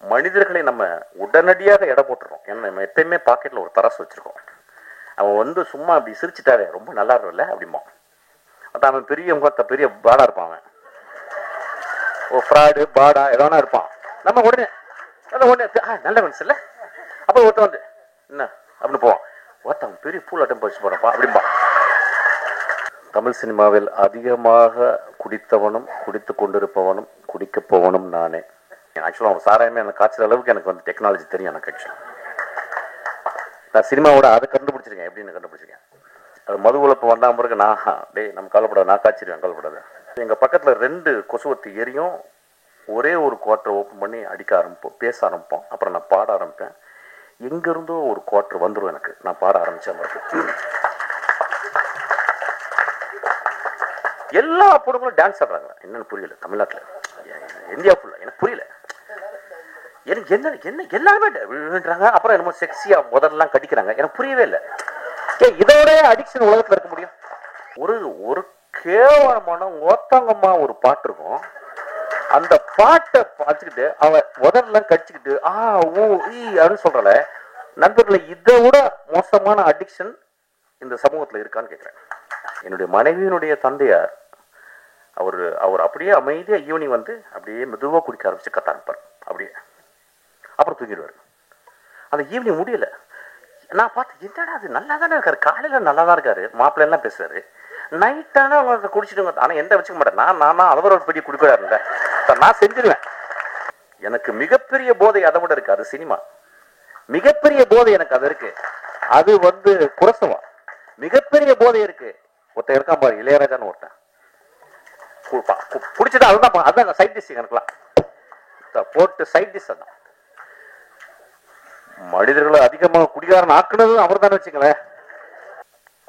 மனிதர்களை நம்ம உடனடியாக எடை போட்டுறோம். ஏன்னா நம்ம எப்பயுமே பாக்கெட்டில் ஒரு தராசு வச்சுருக்கோம். அவன் வந்து சும்மா அப்படி சிரிச்சுட்டாவே ரொம்ப நல்லா இருக்கும்ல அப்படிமா. அதான் அவன் பெரிய பாடா இருப்பான். அவன் ஒரு ஃப்ராடு பாடா எதனா இருப்பான். நம்ம உடனே நல்ல மனசு இல்லை. அப்போ ஒருத்தன் வந்து என்ன அப்படின்னு போவான். ஒருத்தன் பெரிய பூல் அட்டம் பறிச்சு போறப்பா அப்படின்பா. தமிழ் சினிமாவில் அதிகமாக குடித்தவனும் குடித்து கொண்டிருப்பவனும் குடிக்க போவனும் நானே. ஆக்சுவலாக அவன் சாராயமே எனக்கு காய்ச்சல் அளவுக்கு எனக்கு வந்து டெக்னாலஜி தெரியும். எனக்கு ஆக்சுவலாக நான் சினிமாவோட அதை கண்டுபிடிச்சிருக்கேன். எப்படின்னு கண்டுபிடிச்சிருக்கேன். அது மது உழப்பு வந்தால் பிறகு நம்ம கவலைப்படாது, நான் காய்ச்சிருவேன், கவலைப்படாது. எங்கள் பக்கத்தில் 2 கொசுவத்தி எரியும். ஒரே ஒரு குவார்டர் ஓப்பன் பண்ணி அடிக்க ஆரம்பிப்போம், பேச ஆரம்பிப்போம். அப்புறம் நான் பாட ஆரம்பிப்பேன். எங்கேருந்தோ ஒரு குவார்டர் வந்துடும் எனக்கு, நான் பாட ஆரம்பித்தேன். பிறகு எல்லா பொண்ணுங்களும் டான்ஸ் ஆடுறாங்க. என்னன்னு புரியல. தமிழ்நாட்டில், இந்தியா ஃபுல்லாக எனக்கு புரியல. எனக்கு என்ன எல்லாருமே விழுறாங்க. அப்புறம் என்னமோ செக்ஸியா முதல்லாம் கடிக்கிறாங்க. எனக்கு புரியவே இல்லை. இதோட அடிக்ஷன் உலகத்தில் இருக்க முடியும்? ஒரு கேவலமான ஒத்தங்கம்மா ஒரு பாட்டு இருக்கும். அந்த பாட்டை பார்த்துக்கிட்டு அவன் முதல்லாம் கடிச்சுக்கிட்டு அப்படின்னு சொல்றல. நண்பர்களை இதை விட மோசமான அடிக்ஷன் இந்த சமூகத்தில் இருக்கான்னு கேட்கிறேன். என்னுடைய மனைவியினுடைய தந்தையார் அவர் அப்படியே அமைதியா ஈவினிங் வந்து அப்படியே மெதுவாக குடிக்க ஆரம்பிச்சு கத்த ஆரம்பிப்பார். அப்படியே அப்புறம் தூங்கிடுவார். அந்த ஈவினிங் முடியல. நான் பார்த்து என்னடா அது நல்லா தானே இருக்காரு, காலையில நல்லா தான் இருக்காரு, மாப்பிள்ளை எல்லாம் பேசுறாரு, நைட்டான குடிச்சிட்டு. ஆனா எந்த வச்சுக்க மாட்டேன். நான் அளவர ஒரு பெரிய குடிக்கிறாருல்ல, நான் செஞ்சிருவேன். எனக்கு மிகப்பெரிய போதை அதை விட இருக்கு. அது சினிமா. மிகப்பெரிய போதை எனக்கு அது இருக்கு. அது வந்து குரசவா மிகப்பெரிய போதை இருக்கு. ஒருத்தன் இருக்கான் பாரு, இளையராஜான்னு ஒருத்தன் குடிச்சது. அதுதான் சைட் டிஷ். எனக்குலாம் போட்டு சைட் டிஷ். அதான் மனிதர்களை அதிகமாக குடிகாரன் ஆக்குனது அவர் தானே வச்சுங்களேன்.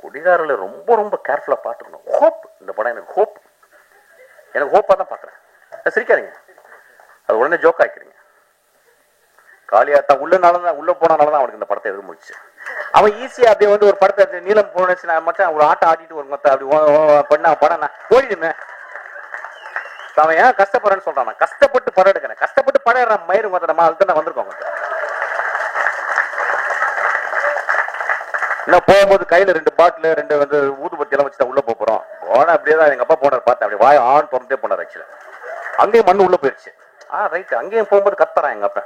குடிகாரர்களை ரொம்ப ரொம்ப கேர்ஃபுல்லா பார்த்துக்கணும். ஹோப், இந்த படம் எனக்கு ஹோப். எனக்கு ஹோப்பா தான் பார்க்குறேன். சிரிக்காதீங்க, அது உடனே ஜோக் ஆக்கிடுங்க. காளியாத்தா உள்ள போனாலதான் அவனுக்கு இந்த படத்தை எதிர்த்து முடிச்சு. அவன் ஈஸியா அப்படியே வந்து ஒரு படத்தை நீளம் போனச்சு மச்சான் ஒரு ஆட்டம் ஆடிட்டு ஒரு மொத்த அப்படி பண்ண படம் நான் ஓடிடுமே. அவன் ஏன் கஷ்டப்படுறேன்னு சொல்றான். நான் கஷ்டப்பட்டு படம் எடுக்கிறேன், கஷ்டப்பட்டு படம் எடுற மயிறு மொத்தமா அதுதான் வந்திருக்கோங்க. இன்னும் போகும்போது கையில 2 பாட்டில் 2 வந்து ஊதுபத்தி எல்லாம் வச்சுதான் உள்ள போறோம். போன அப்படியேதான் எங்க அப்பா போனார். பார்த்தேன் அப்படியே வாய் ஆன் திறந்தே போனார். ஆக்சுவலா அங்கேயும் மண்ணு உள்ள போயிடுச்சு. ரைட். அங்கேயும் போகும்போது கத்துறான் எங்க அப்பா.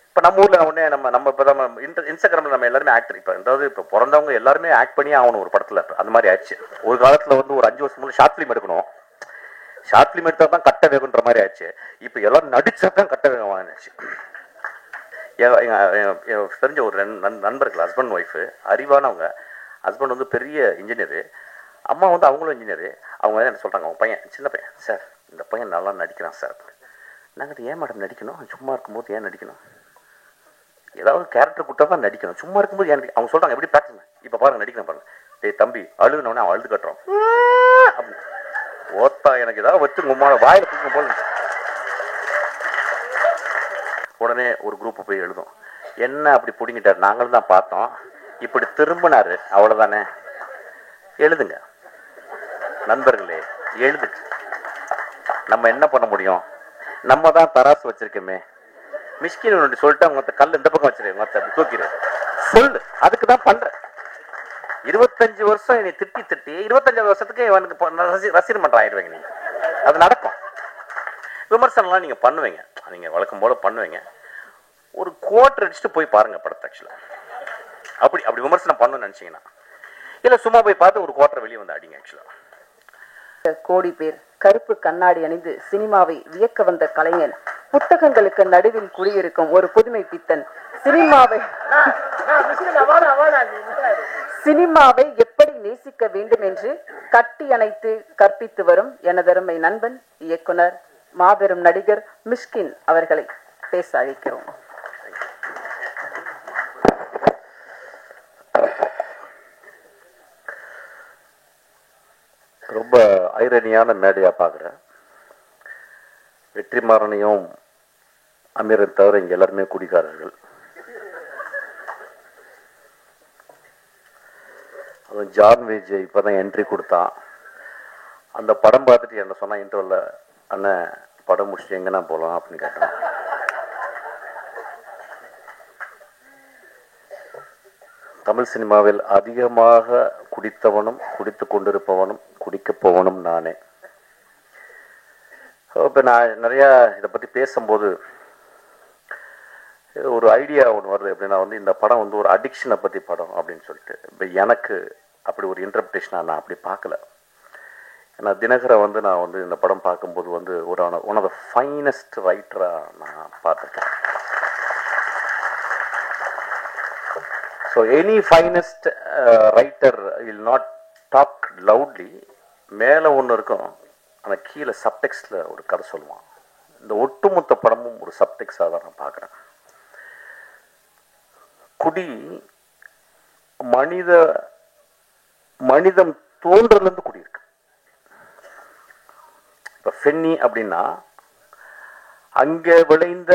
இப்ப நம்ம ஊர்ல உடனே நம்ம இப்ப இன்ஸ்டாகிராம்ல நம்ம எல்லாருமே ஆக்டர். இப்ப பிறந்தவங்க எல்லாருமே ஆக்ட் பண்ணி ஆகணும் ஒரு படத்துல. அந்த மாதிரி ஆயிடுச்சு. ஒரு காலத்துல வந்து ஒரு 5 வருஷம் முன்னாடி ஷார்ட் பிலிம் எடுக்கணும். ஷார்ட் பிலிம் எடுத்தா தான் கட்ட வேகுன்ற மாதிரி ஆயிடுச்சு. இப்ப எல்லாரும் நடிச்சாதான் கட்ட வேகம் ஆயிடுச்சு. தெரிஞ்ச ஒரு நண்பர்கள், ஹஸ்பண்ட் ஒய்ஃபு, அறிவானவங்க. ஹஸ்பண்ட் வந்து பெரிய இன்ஜினியரு, அம்மா வந்து அவங்களும் இன்ஜினியரு. அவங்க என்ன சொல்றாங்க, அவங்க பையன் சின்ன பையன், சார் இந்த பையன் நல்லா நடிக்கிறான் சார். நாங்கள் ஏன் மேடம் நடிக்கணும், சும்மா இருக்கும்போது ஏன் நடிக்கணும், ஏதாவது கேரக்டர் கொடுத்தா தான் நடிக்கணும், சும்மா இருக்கும்போது ஏன் அவங்க சொல்றாங்க. எப்படி ப்ராக்டிஸ், இப்போ பாருங்க நடிக்கிறேன் பாருங்க. டேய் தம்பி அழுகுனவனே அவன் அழுது கட்டுறோம். ஓத்தா எனக்கு ஏதாவது வச்சு உங்களோட வாயில தூக்கும் போல. உடனே ஒரு குரூப் போய் எழுதும், என்ன அப்படி பிடிங்கிட்டாரு, நாங்களும் தான் பார்த்தோம், இப்படி திரும்பினாரு, அவ்வளவுதானே. எழுதுங்க நண்பர்களே, எழுதுங்க. நம்ம என்ன பண்ண முடியும், நம்ம தான் தராசு வச்சிருக்கோமே. மிஷ்கின் சொல்லிட்டு அவங்க கல் இந்த பக்கம் வச்சிருக்க தூக்கிடு சொல்லு, அதுக்கு தான் பண்ற. 25 வருஷம் என்னை திட்டி 25 வருஷத்துக்கு ரசிகர் மன்றம் ஆயிடுவீங்க நீங்க. அது நடக்கும். விமர்சனம்லாம் நீங்க பண்ணுவீங்க, நீங்க வழக்கம் போல பண்ணுவீங்க. ஒரு குவார்டர் அடிச்சுட்டு போய் பாருங்க படத்தை. ஆக்சுவலா அப்படி விமர்சனம் பண்ணணும்னு நினைச்சீங்கன்னா, இல்ல சும்மா போய் பார்த்து ஒரு குவார்டர் வெளியே வந்து அடிங்க. ஆக்சுவலா கோடி பேர் கருப்பு கண்ணாடி அணிந்து சினிமாவை வியக்க வந்த கலைஞன், புத்தகங்களுக்கு நடுவில் குடியிருக்கும் ஒரு புதுமை பித்தன், சினிமாவை எப்படி நேசிக்க வேண்டும் என்று கட்டி அணைத்து கற்பித்து வரும் எனதருமை நண்பன் இயக்குனர் மாபெரும் நடிகர் மிஷ்கின் அவர்களை பேச அழைக்கிறோம். ரொம்ப ஐரணியான மேடையா பார்க்குறேன். வெற்றிமாறனையும் அமீரை தவிர இங்க எல்லாருமே குடிக்காரர்கள். அவன் ஜான் விஜய் இப்பதான் என்ட்ரி கொடுத்தான். அந்த படம் பார்த்துட்டு என்ன சொன்னா இன்டர்வல்ல, அண்ணன் படம் முடிச்சுட்டு எங்கன்னா போகலாம் அப்படின்னு கேட்டேன். தமிழ் சினிமாவில் அதிகமாக குடித்தவனும் குடித்து கொண்டிருப்பவனும் குடிக்கப் போவனும் நானே. இப்போ நான் நிறையா இதை பற்றி பேசும்போது ஒரு ஐடியா ஒன்று வருது. எப்படின்னா வந்து இந்த படம் வந்து ஒரு அடிக்ஷனை பற்றி படம் அப்படின்னு சொல்லிட்டு. இப்போ எனக்கு அப்படி ஒரு இன்டர்பிரேஷனாக நான் அப்படி பார்க்கல. ஏன்னா தினகரை வந்து நான் வந்து இந்த படம் பார்க்கும்போது வந்து ஒரு ஒன் ஆஃப் த ஃபைனஸ்ட் ரைட்டராக நான் பார்த்துருக்கேன். So any finest writer will not talk loudly. மேலே ஒன்று இருக்கும், ஆனால் கீழே சப்டெக்ஸ்டில் ஒரு கதை சொல்லுவான். இந்த ஒட்டுமொத்த படமும் ஒரு சப்டெக்ஸாக தான் நான் பார்க்குறேன். குடி மனிதம் தோன்றதுலேருந்து குடி இருக்கு. இப்போ ஃபென்னி அப்படின்னா அங்கே விளைந்த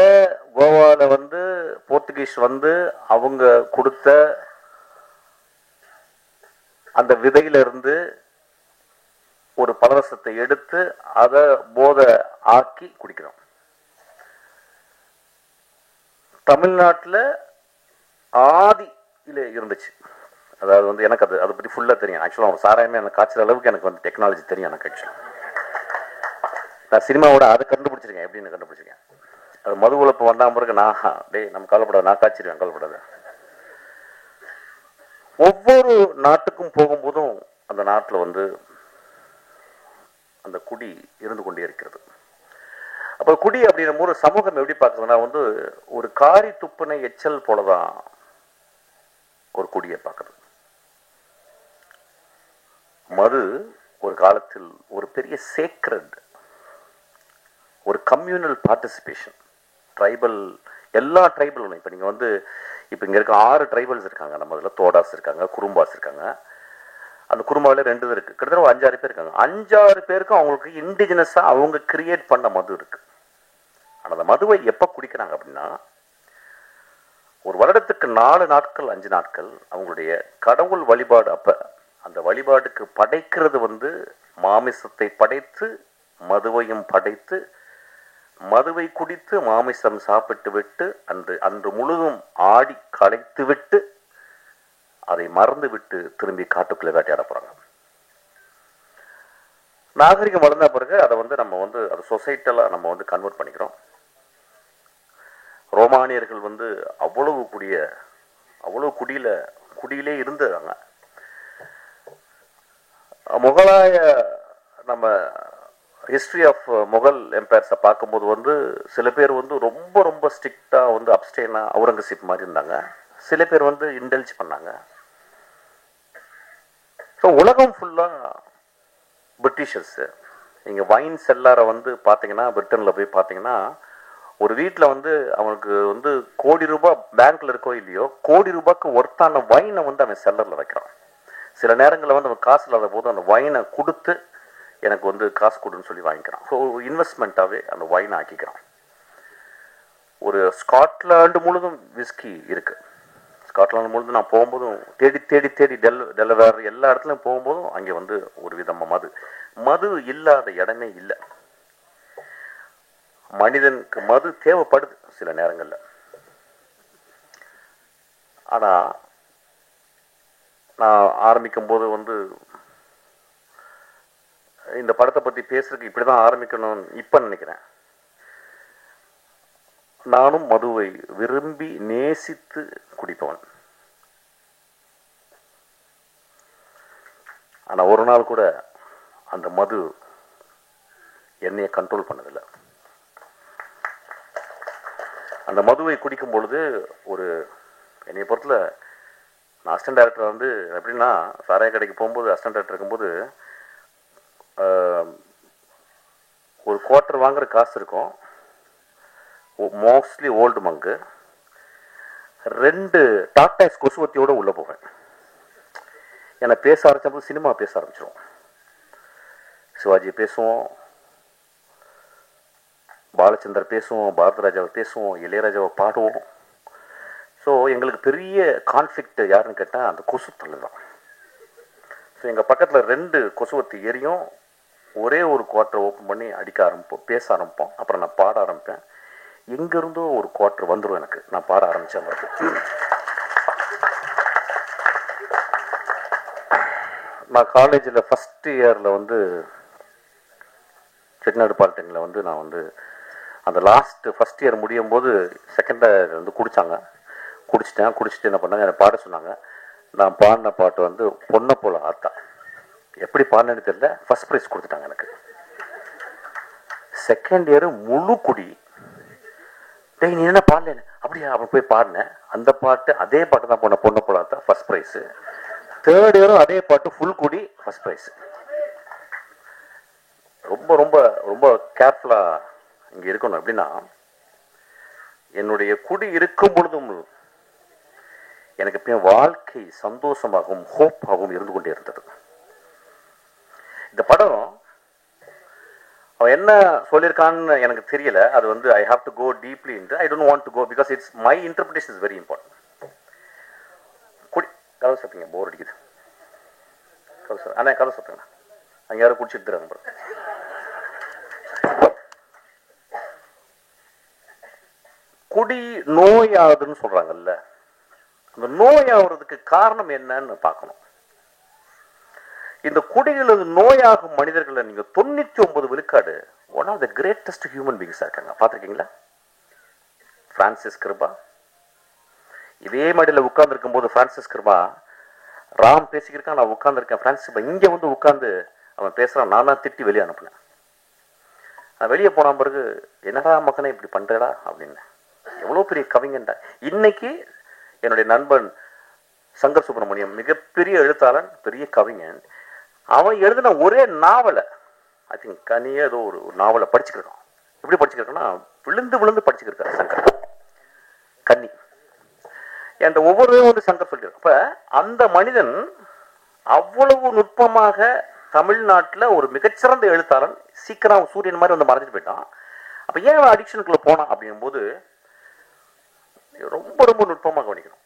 கோவால வந்து போர்த்துகீஸ் வந்து அவங்க கொடுத்த அந்த விதையிலிருந்து ஒரு பலரசத்தை எடுத்து அதை போதை ஆக்கி குடிக்கிறோம். தமிழ்நாட்டில் ஆதியில இருந்துச்சு. அதாவது வந்து எனக்கு அதை பற்றி ஃபுல்லாக தெரியும். ஆக்சுவலாக அவங்க சாராயமே எனக்கு காய்ச்சல் அளவுக்கு எனக்கு வந்து டெக்னாலஜி தெரியும். எனக்கு ஆக்சுவலாக நான் சினிமாவோட அதை கண்டுபிடிச்சிருக்கேன். எப்படின்னு கண்டுபிடிச்சிருக்கேன். அது மது உழப்பு வந்தால் பிறகு நான் நம்ம கவலைப்படாது, நான் காய்ச்சிருவேன், கவலைப்படாது. ஒவ்வொரு நாட்டுக்கும் போகும்போதும் அந்த நாட்டில் வந்து அந்த குடி இருந்து கொண்டே இருக்கிறது. அப்போ குடி அப்படின்ற போது சமூகம் எப்படி பார்க்குதுன்னா வந்து ஒரு காரி துப்புனை எச்சல் போலதான் ஒரு குடியை பார்க்குது. மது ஒரு காலத்தில் ஒரு பெரிய சேக்ரட், ஒரு கம்யூனல் பார்ட்டிசிபேஷன். ட்ரைபல், எல்லா ட்ரைபலும் இப்போ நீங்கள் வந்து இப்போ இங்கே இருக்க 6 ட்ரைபல்ஸ் இருக்காங்க. நம்ம இதில் தோடாஸ் இருக்காங்க, குறும்பாஸ் இருக்காங்க. அந்த குறும்பாவில் 2 இது இருக்குது. கிட்டத்தட்ட 5-6 பேர் இருக்காங்க. 5-6 பேருக்கும் அவங்களுக்கு இண்டிஜினஸாக அவங்க கிரியேட் பண்ண மது இருக்குது. ஆனால் அந்த மதுவை எப்போ குடிக்கிறாங்க அப்படின்னா ஒரு வருடத்துக்கு 4 நாட்கள் 5 நாட்கள் அவங்களுடைய கடவுள் வழிபாடு. அப்போ அந்த வழிபாடுக்கு படைக்கிறது வந்து மாமிசத்தை படைத்து மதுவையும் படைத்து மதுவை குடித்து மாமிசம் சாப்பிட்டு விட்டு அன்று முழுதும் ஆடி களைத்து விட்டு அதை மறந்து விட்டு திரும்பி காட்டுக்குள்ளே வேட்டையாட போறாங்க. நாகரிகம் வளர்ந்த பிறகு அதை வந்து நம்ம வந்து அதை சொசைட்டலாக நம்ம வந்து கன்வெர்ட் பண்ணிக்கிறோம். ரோமானியர்கள் வந்து அவ்வளவு குடியிலே இருந்தாங்க. முகலாய நம்ம ஹிஸ்ட்ரி ஆஃப் முகல் எம்பையர்ஸை பார்க்கும்போது வந்து சில பேர் வந்து ரொம்ப ரொம்ப ஸ்ட்ரிக்டாக வந்து அப்ஸ்டெயினா அவுரங்கசீப் மாதிரி இருந்தாங்க. சில பேர் வந்து இன்டெல்ஜ் பண்ணாங்க. ஸோ உலகம் ஃபுல்லாக பிரிட்டிஷர்ஸு. நீங்கள் வைன் செல்லாரை வந்து பார்த்தீங்கன்னா பிரிட்டனில் போய் பார்த்தீங்கன்னா ஒரு வீட்டில் வந்து அவனுக்கு வந்து கோடி ரூபாய் பேங்க்ல இருக்கோ இல்லையோ கோடி ரூபாய்க்கு ஒர்த்தான வைனை வந்து அவன் செல்லரில் வைக்கிறான். சில நேரங்களில் வந்து அவன் காசு இல்லாத போது அந்த வைனை கொடுத்து எனக்கு வந்து காசு கொடுன்னு சொல்லி வாங்கிக்கிறான். ஸோ இன்வெஸ்ட்மெண்ட்டாகவே அந்த வைனை ஆக்கிக்கிறான். ஒரு ஸ்காட்லாண்டு முழுதும் விஸ்கி இருக்கு. ஸ்காட்லாண்டு முழுதும் நான் போகும்போதும் தேடி டெலவேர் எல்லா இடத்துலையும் போகும்போதும் அங்கே வந்து ஒரு விதமாக மது இல்லாத இடமே இல்லை. மனிதனுக்கு மது தேவைப்படுது சில நேரங்களில். ஆனால் நான் ஆரம்பிக்கும் போது வந்து இந்த படத்தை பற்றி பேசுறதுக்கு இப்படி தான் ஆரம்பிக்கணும்னு இப்போ நினைக்கிறேன். நானும் மதுவை விரும்பி நேசித்து குடிப்பவன். ஆனால் ஒரு நாள் கூட அந்த மது என்னைய கண்ட்ரோல் பண்ணதில்லை. அந்த மதுவை குடிக்கும் பொழுது ஒரு என்னைய பொறுத்தல நான் அசிஸ்டன்ட் டைரக்டர் வந்து எப்படின்னா சாராய கடைக்கு போகும்போது அசிஸ்டன்ட் டைரக்டர் இருக்கும்போது ஒரு குவார்ட்டர் வாங்குற காசு இருக்கும். மோஸ்ட்லி ஓல்டு மங்கு 2 டாட்டாஸ் கொசுவத்தியோடு உள்ளே போவேன். ஏன்னா பேச ஆரம்பிச்சப்போ சினிமா பேச ஆரம்பிச்சிடும். சிவாஜி பேசுவோம், பாலச்சந்தர் பேசுவோம், பாரதிராஜாவை பேசுவோம், இளையராஜாவை பாடுவோம். ஸோ எங்களுக்கு பெரிய கான்ஃப்ளிக்ட் யாருன்னு கேட்டால் அந்த கொசு தொல்லை தான். ஸோ எங்கள் பக்கத்தில் 2 கொசுவத்தி எரியும். ஒரே ஒரு குவார்ட்டர் ஓப்பன் பண்ணி அடிக்க ஆரம்பிப்போம், பேச ஆரம்பிப்போம். அப்புறம் நான் பாட ஆரம்பிப்பேன். எங்கேருந்தோ ஒரு குவார்ட்டர் வந்துடும் எனக்கு, நான் பாட ஆரம்பித்தேன். நான் காலேஜில் ஃபஸ்ட் இயரில் வந்து செட்டிநாடு பாலிடெக்னில் வந்து நான் வந்து அந்த ஃபஸ்ட் இயர் முடியும் போது செகண்ட் இயர் வந்து குடிச்சிட்டு என்ன பண்ணாங்க, என்னை பாட சொன்னாங்க. நான் பாடின பாட்டு வந்து பொண்ணை போல ஆத்தா. எப்படி பாடினேன்னு தெரியல, ஃபர்ஸ்ட் ப்ரைஸ் கொடுத்துட்டாங்க எனக்கு. செகண்ட் இயர் முழு குடி. டேய் நீ என்ன பாடல, அப்படியா? அவன் போய் பாடினேன் அந்த பாட்டு, அதே பாட்டு தான் பொண்ணை போல ஆத்தா, ஃபர்ஸ்ட் ப்ரைஸு. தேர்ட் இயரும் அதே பாட்டு ஃபுல் குடி, ஃபர்ஸ்ட் ப்ரைஸ். ரொம்ப ரொம்ப ரொம்ப கேர்ஃபுல்லாக இங்கே இருக்கணும். எப்படின்னா, என்னுடைய குடி இருக்கும் பொழுதும் எனக்கு எப்பயும் வாழ்க்கை சந்தோஷமாகவும் ஹோப்பாகவும் இருந்து கொண்டே இருந்தது. இந்த படம் அவன் என்ன சொல்லியிருக்கான்னு எனக்கு தெரியல. அது வந்து I have to go deeply in. I don't want to go because it's my interpretation is very important. குடி கதை சாப்பிட்டீங்க, போர் அடிக்குது. கதை சாப்பிட்டேங்க, அங்கே யாரும் குடிச்சிட்டு தராங்க. குடி நோய் ஆகுதுன்னு சொல்றாங்கல்ல, அந்த நோய் ஆகுறதுக்கு காரணம் என்னன்னு பார்க்கணும். இந்த குடிகளது நோயாகும் மனிதர்களை நீங்க 99 விழுக்காடு one of the greatest human பீங்ஸா இருக்காங்க. பார்த்துருக்கீங்களா? பிரான்சிஸ் கிருபா இதே மடியில் உட்கார்ந்து இருக்கும் போது, பிரான்சிஸ் கிருபா ராம் பேசிக்கிருக்கான், நான் உட்கார்ந்துருக்கேன். பிரான்சிஸ் இங்க வந்து உட்கார்ந்து அவன் பேசுறான், நான் தான் திட்டி வெளியே அனுப்புனேன். நான் வெளியே போன பிறகு, என்னடா மகனே இப்படி பண்றடா அப்படின்னு. எவ்வளவு பெரிய கவிஞன்டா. இன்னைக்கு என்னுடைய நண்பன் சங்கர் சுப்பிரமணியம், மிகப்பெரிய எழுத்தாளன், பெரிய கவிஞன். அவன் எழுதின ஒரே நாவலை, ஐ திங்க் கனியே ஏதோ ஒரு நாவலை படிச்சுக்கிருக்கான். எப்படி படிச்சுக்கிருக்கான்னா, விழுந்து படிச்சுக்கிருக்காரு சங்கர். கன்னி என்ற ஒவ்வொரு வந்து சங்கர் சொல்லியிருக்க. அப்ப அந்த மனிதன் அவ்வளவு நுட்பமாக தமிழ்நாட்டில் ஒரு மிகச்சிறந்த எழுத்தாளன், சீக்கிரம் சூரியன் மாதிரி வந்து மறைஞ்சிட்டு போயிட்டான். அப்ப ஏன் அடிக்ஷனுக்குள்ள போனான் அப்படிங்கும் போது ரொம்ப ரொம்ப நுட்பமாக கவனிக்கணும்.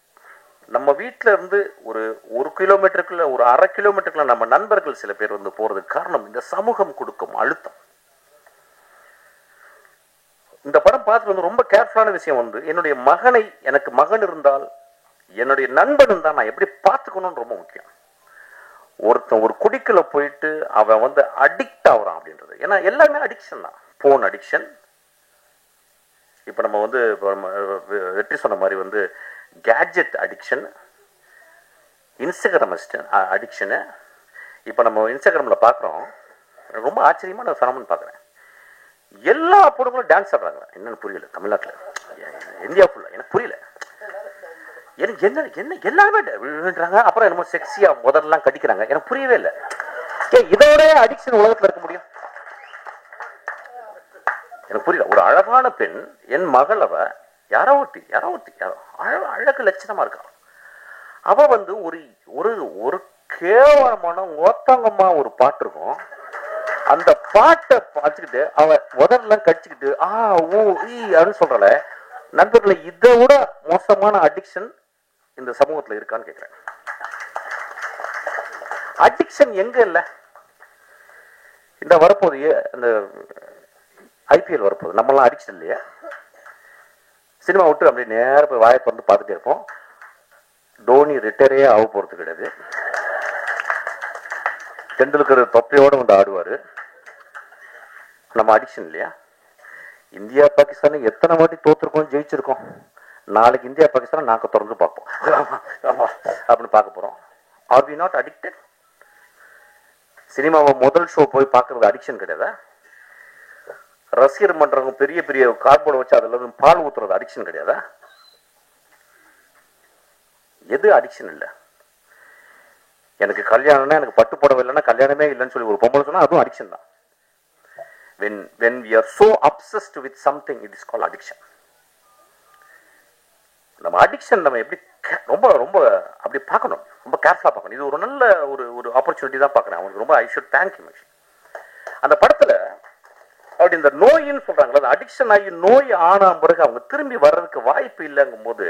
நம்ம வீட்டில இருந்து ஒரு கிலோமீட்டருக்குள்ள, ஒரு அரை கிலோமீட்டருக்குள்ள நம்ம நண்பர்கள் சில பேர் வந்து போறதுக்கு காரணம் இந்த சமூகம் கொடுக்கும் அழுத்தம். இந்த படம் பார்த்து வந்து ரொம்ப கேர்ஃபுல்லான விஷயம் வந்து, என்னுடைய மகனை, எனக்கு மகன் இருந்தால், என்னுடைய நண்பன் இருந்தால் நான் எப்படி பார்த்துக்கணும்னு ரொம்ப முக்கியம். ஒருத்தன் ஒரு குடிக்குள்ள போயிட்டு அவன் வந்து அடிக்ட் ஆகுறான் அப்படின்றது. ஏன்னா எல்லாமே அடிக்ஷன் தான். போன் அடிக்ஷன், இப்ப நம்ம வந்து வெற்றி சொன்ன மாதிரி வந்து கேட்ஜெட் அடிக்ஷன், இன்ஸ்டாகிராம் அடிக்ஷனு. இப்ப நம்ம இன்ஸ்டாகிராம்ல பாக்குறோம், ரொம்ப ஆச்சரியமான ஃபெனோமெனன் பார்க்குறேன். எல்லா பொண்ணுங்களும் டான்ஸ் ஆடுறாங்க. என்னன்னு புரியல, தமிழ்நாட்டில், இந்தியா ஃபுல்லா எனக்கு புரியல. எனக்கு என்ன எல்லாருமே விழுறாங்க. அப்புறம் என்னமோ செக்ஸியா முதல்லாம் கடிக்கிறாங்க. எனக்கு புரியவே இல்லை. இதோட அடிக்ஷன் உலகத்துல இருக்க முடியும்? எனக்கு புரியல. ஒரு அழகான பெண், என் மகள், அவ யாரோ ஒருத்தி அழகு லட்சணமா இருக்கா. அவ வந்து ஒரு ஒரு கேவலமான ஓத்தங்கம்மா ஒரு பாட்டு இருக்கும். அந்த பாட்டை பார்த்துக்கிட்டு அவ முதல்லாம் கடிச்சுக்கிட்டு அப்படின்னு சொல்றல. நண்பர்களை, இதை விட மோசமான அடிக்ஷன் இந்த சமூகத்துல இருக்கான்னு கேட்கிறேன். அடிக்ஷன் எங்க இல்ல? இந்த வரப்போது இந்த ஐபிஎல் வரப்போகுது, நம்மளாம் அடிக்ஷன் இல்லையா? சினிமா விட்டு அப்படி நேரம் போய் வாயை திறந்து பார்த்துட்டே இருப்போம். டோனி ரிட்டையரே ஆக போறது கிடையாது. டெண்டுல்கர் தொப்பையோட வந்து ஆடுவாரு. நம்ம அடிக்ஷன் இல்லையா? இந்தியா பாகிஸ்தான் எத்தனை வாட்டி தோத்துருக்கோம், ஜெயிச்சிருக்கோம். நாளைக்கு இந்தியா பாகிஸ்தான் நாக்க திறந்து பார்ப்போம் அப்படின்னு பார்க்க போறோம். Are we not addicted? சினிமாவை முதல் ஷோ போய் பார்க்கறது அடிக்ஷன் கிடையாதா? ரசிகர் மன்றவங்க பெரிய பெரிய கார்போர்டு வச்சு அதுல பால் ஊத்துறது அடிக்ஷன் கிடையாதா? எது அடிக்ஷன் இல்லை? எனக்கு கல்யாணம்னா, எனக்கு பட்டு புடவை இல்லைன்னா கல்யாணமே இல்லைன்னு சொல்லி ஒரு பொம்பளை சொன்னா அதுவும் அடிக்ஷன் தான். when we are so obsessed with something, it is called addiction. நம்ம அடிக்ஷன் நம்ம எப்படி ரொம்ப ரொம்ப அப்படி பார்க்கணும், ரொம்ப கேர்ஃபுல்லா பார்க்கணும். இது ஒரு நல்ல ஒரு ஆப்பர்ச்சுனிட்டி தான் பார்க்குறேன். அவனுக்கு ரொம்ப ஐ ஷுட் தேங்க் யூ. அந்த படத்துல அப்படி இந்த நோயின்னு சொல்றாங்களா, அந்த அடிக்ஷன் ஆகி நோய் ஆன பிறகு அவங்க திரும்பி வர்றதுக்கு வாய்ப்பு இல்லைங்கும் போது,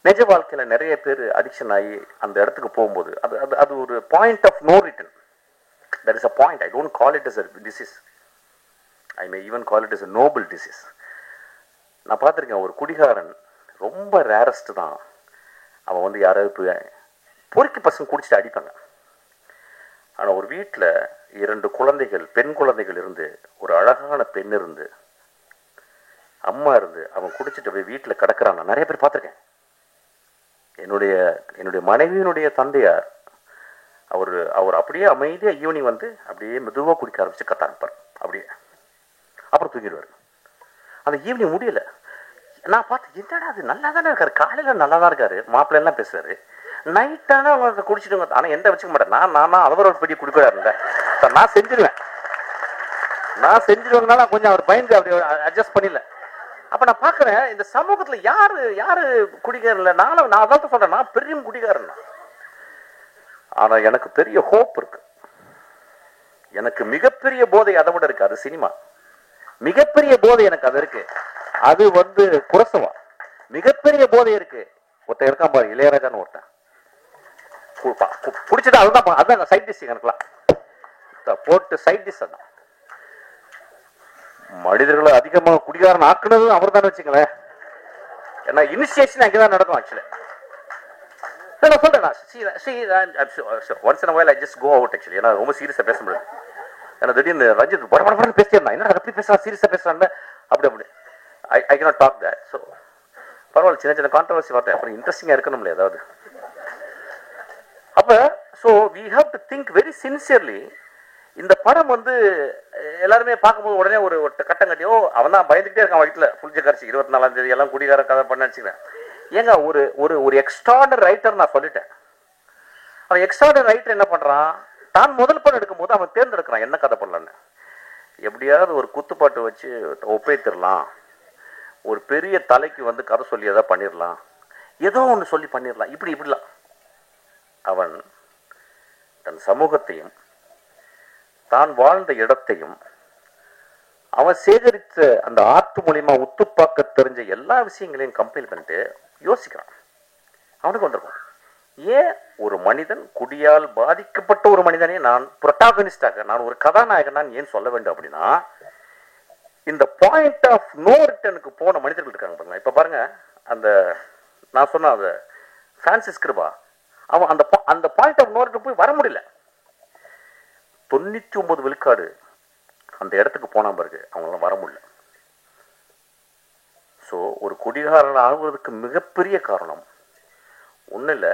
நிஜ வாழ்க்கையில நிறைய பேர் அடிக்ஷன் ஆகி அந்த இடத்துக்கு போகும்போது அது ஒரு point of no return. That is a point. I don't call it as a disease. I may even call it as a noble disease. நான் பார்த்துருக்கேன், ஒரு குடிகாரன் ரொம்ப ரேரஸ்ட் தான். அவன் வந்து யாராவது பொறுக்கி பசங்க குடிச்சிட்டு அடிப்பாங்க. ஆனால் ஒரு வீட்டில் 2 குழந்தைகள், பெண் குழந்தைகள் இருந்து, ஒரு அழகான பெண் இருந்து, அம்மா இருந்து, அவன் குடிச்சிட்டு போய் வீட்டில் கிடக்கிறான். நான் நிறைய பேர் பார்த்துருக்கேன். என்னுடைய மனைவியினுடைய தந்தையார் அவர் அப்படியே அமைதியாக ஈவினிங் வந்து அப்படியே மெதுவாக குடிக்க ஆரம்பிச்சு கத்த ஆரம்பிப்பார். அப்படியே அப்புறம் தூங்கிடுவார். அந்த ஈவினிங் முடியல. நான் பார்த்து, என்னடா அது நல்லா தானே இருக்காரு, காலையில் நல்லா தான் இருக்காரு, மாப்பிள்ளை எல்லாம் பேசுறாரு, நைட்டான அவங்க குடிச்சிட்டு. ஆனால் எந்த வச்சுக்க மாட்டேன். நான் அவர் ஒரு பெரிய குடிக்கிறாருல்ல, நான் செஞ்சிருவேங்கனால கொஞ்சம் அவர் பயந்து அப்படி அட்ஜஸ்ட் பண்ணிடல. அப்ப நான் பாக்குறேன், இந்த சமூகத்துல யாரு குடிக்காரன்ல, நான் அதான் சொல்றேன், நான் பெரிய குடிக்காரன். ஆனா எனக்கு பெரிய ஹோப் இருக்கு. எனக்கு மிகப்பெரிய போதை அதை விட இருக்கு. அது சினிமா. மிகப்பெரிய போதை எனக்கு அது இருக்கு. அது வந்து குரசவா மிகப்பெரிய போதை இருக்கு. ஒருத்தன் இருக்கான் பாரு, இளையராஜான்னு ஒருத்தன் குடிச்சிட்டு அதுதான் சைட் டிஷ். எனக்குலாம் போட்டு சைட் டிஷ் அதான். மனிதர்களை அதிகமாக குடிகாரன் ஆக்குனது அவர் தானே வச்சுங்களேன். ஏன்னா இனிஷியேஷன் அங்கேதான் நடக்கும். ஆக்சுவலி நான் சொல்றேன், once in while I just go out. Actually ஏன்னா ரொம்ப சீரியஸா பேச முடியாது. ஏன்னா திடீர்னு ரஞ்சித் படப்படன்னு பேசியிருந்தான், என்ன அப்படி பேசுறான், சீரியஸா பேசுறான்னு அப்படி I cannot talk that. So பரவாயில்ல, சின்ன சின்ன கான்ட்ரவர்சி பார்த்தேன், அப்புறம் இன்ட்ரெஸ்டிங்கா இருக்கணும்ல ஏதாவது. அப்ப so we have to think very sincerely. இந்த படம் வந்து எல்லாருமே பார்க்கும்போது உடனே ஒரு கட்டம் கட்டியோ அவன் தான் பயந்துகிட்டே இருக்கான் வீட்டில் புளிச்ச கரைச்சி 24ஆம் தேதி எல்லாம் குடிகார கதை பண்ண வச்சுக்கிறேன். ஏங்க ஒரு எக்ஸ்ட்ராடர் ரைட்டர் நான் சொல்லிட்டேன். அவன் எக்ஸ்ட்ராடர் ரைட்டர் என்ன பண்றான், தான் முதல் படம் எடுக்கும் போது அவன் தேர்ந்தெடுக்கிறான் என்ன கதை பண்ணலான்னு. எப்படியாவது ஒரு குத்துப்பாட்டு வச்சு ஒப்பேத்திடலாம், ஒரு பெரிய தலைக்கு வந்து கதை சொல்லி ஏதாவது பண்ணிடலாம், ஏதோ ஒன்று சொல்லி பண்ணிடலாம், இப்படிலாம். அவன் தன் சமூகத்தையும் தான் வாழ்ந்த இடத்தையும் அவன் சேகரித்த அந்த ஆர்ட் மூலியமா உத்துப்பாக்க தெரிஞ்ச எல்லா விஷயங்களையும் கம்பைல் பண்ணிட்டு யோசிக்கிறான். அவனுக்கு வந்திருக்கும், ஏன் ஒரு மனிதன் குடியால் பாதிக்கப்பட்ட ஒரு மனிதனே நான் புரோட்டாகனிஸ்டாக, நான் ஒரு கதாநாயகன் நான் ஏன் சொல்ல வேண்டும் அப்படின்னா, இந்த பாயிண்ட் ஆஃப் நோ ரிட்டர்னுக்கு போன மனிதர்கள் இருக்காங்க பாருங்க. இப்ப பாருங்க, அந்த நான் சொன்ன அந்த பிரான்சிஸ் கிருபா, அவன் அந்த பாயிண்ட் ஆஃப் நோ ரிட்டர்ன் போய் வர முடியல. 99 விழுக்காடு அந்த இடத்துக்கு போனா பிறகு அவங்களால வர முடியல. ஸோ ஒரு குடிகாரன் ஆகுவதற்கு மிகப்பெரிய காரணம் ஒன்றும் இல்லை.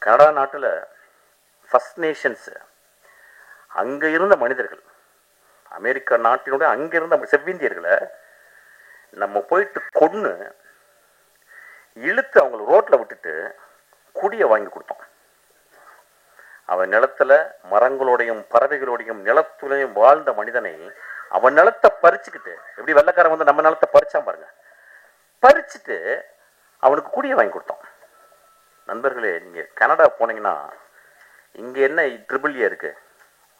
கனடா நாட்டில் ஃபர்ஸ்ட் நேஷன்ஸ் அங்க இருந்த மனிதர்கள், அமெரிக்கா நாட்டினுடைய அங்க இருந்த செவ்விந்தியர்களை நம்ம போயிட்டு கொன்னு இழுத்து அவங்களை ரோட்ல விட்டுட்டு குடியை வாங்கி கொடுத்தோம். அவன் நிலத்துல மரங்களோடையும் பறவைகளோடையும் நிலத்துலையும் வாழ்ந்த மனிதனை அவன் நிலத்தை பறிச்சுக்கிட்டு, எப்படி வெள்ளைக்காரன் வந்து நம்ம நிலத்தை பறிச்சான் பாருங்க, பறிச்சுட்டு அவனுக்கு குடியை வாங்கி கொடுத்தோம். நண்பர்களே, நீங்க கனடா போனீங்கன்னா இங்க என்ன ட்ரிபிள் இருக்கு,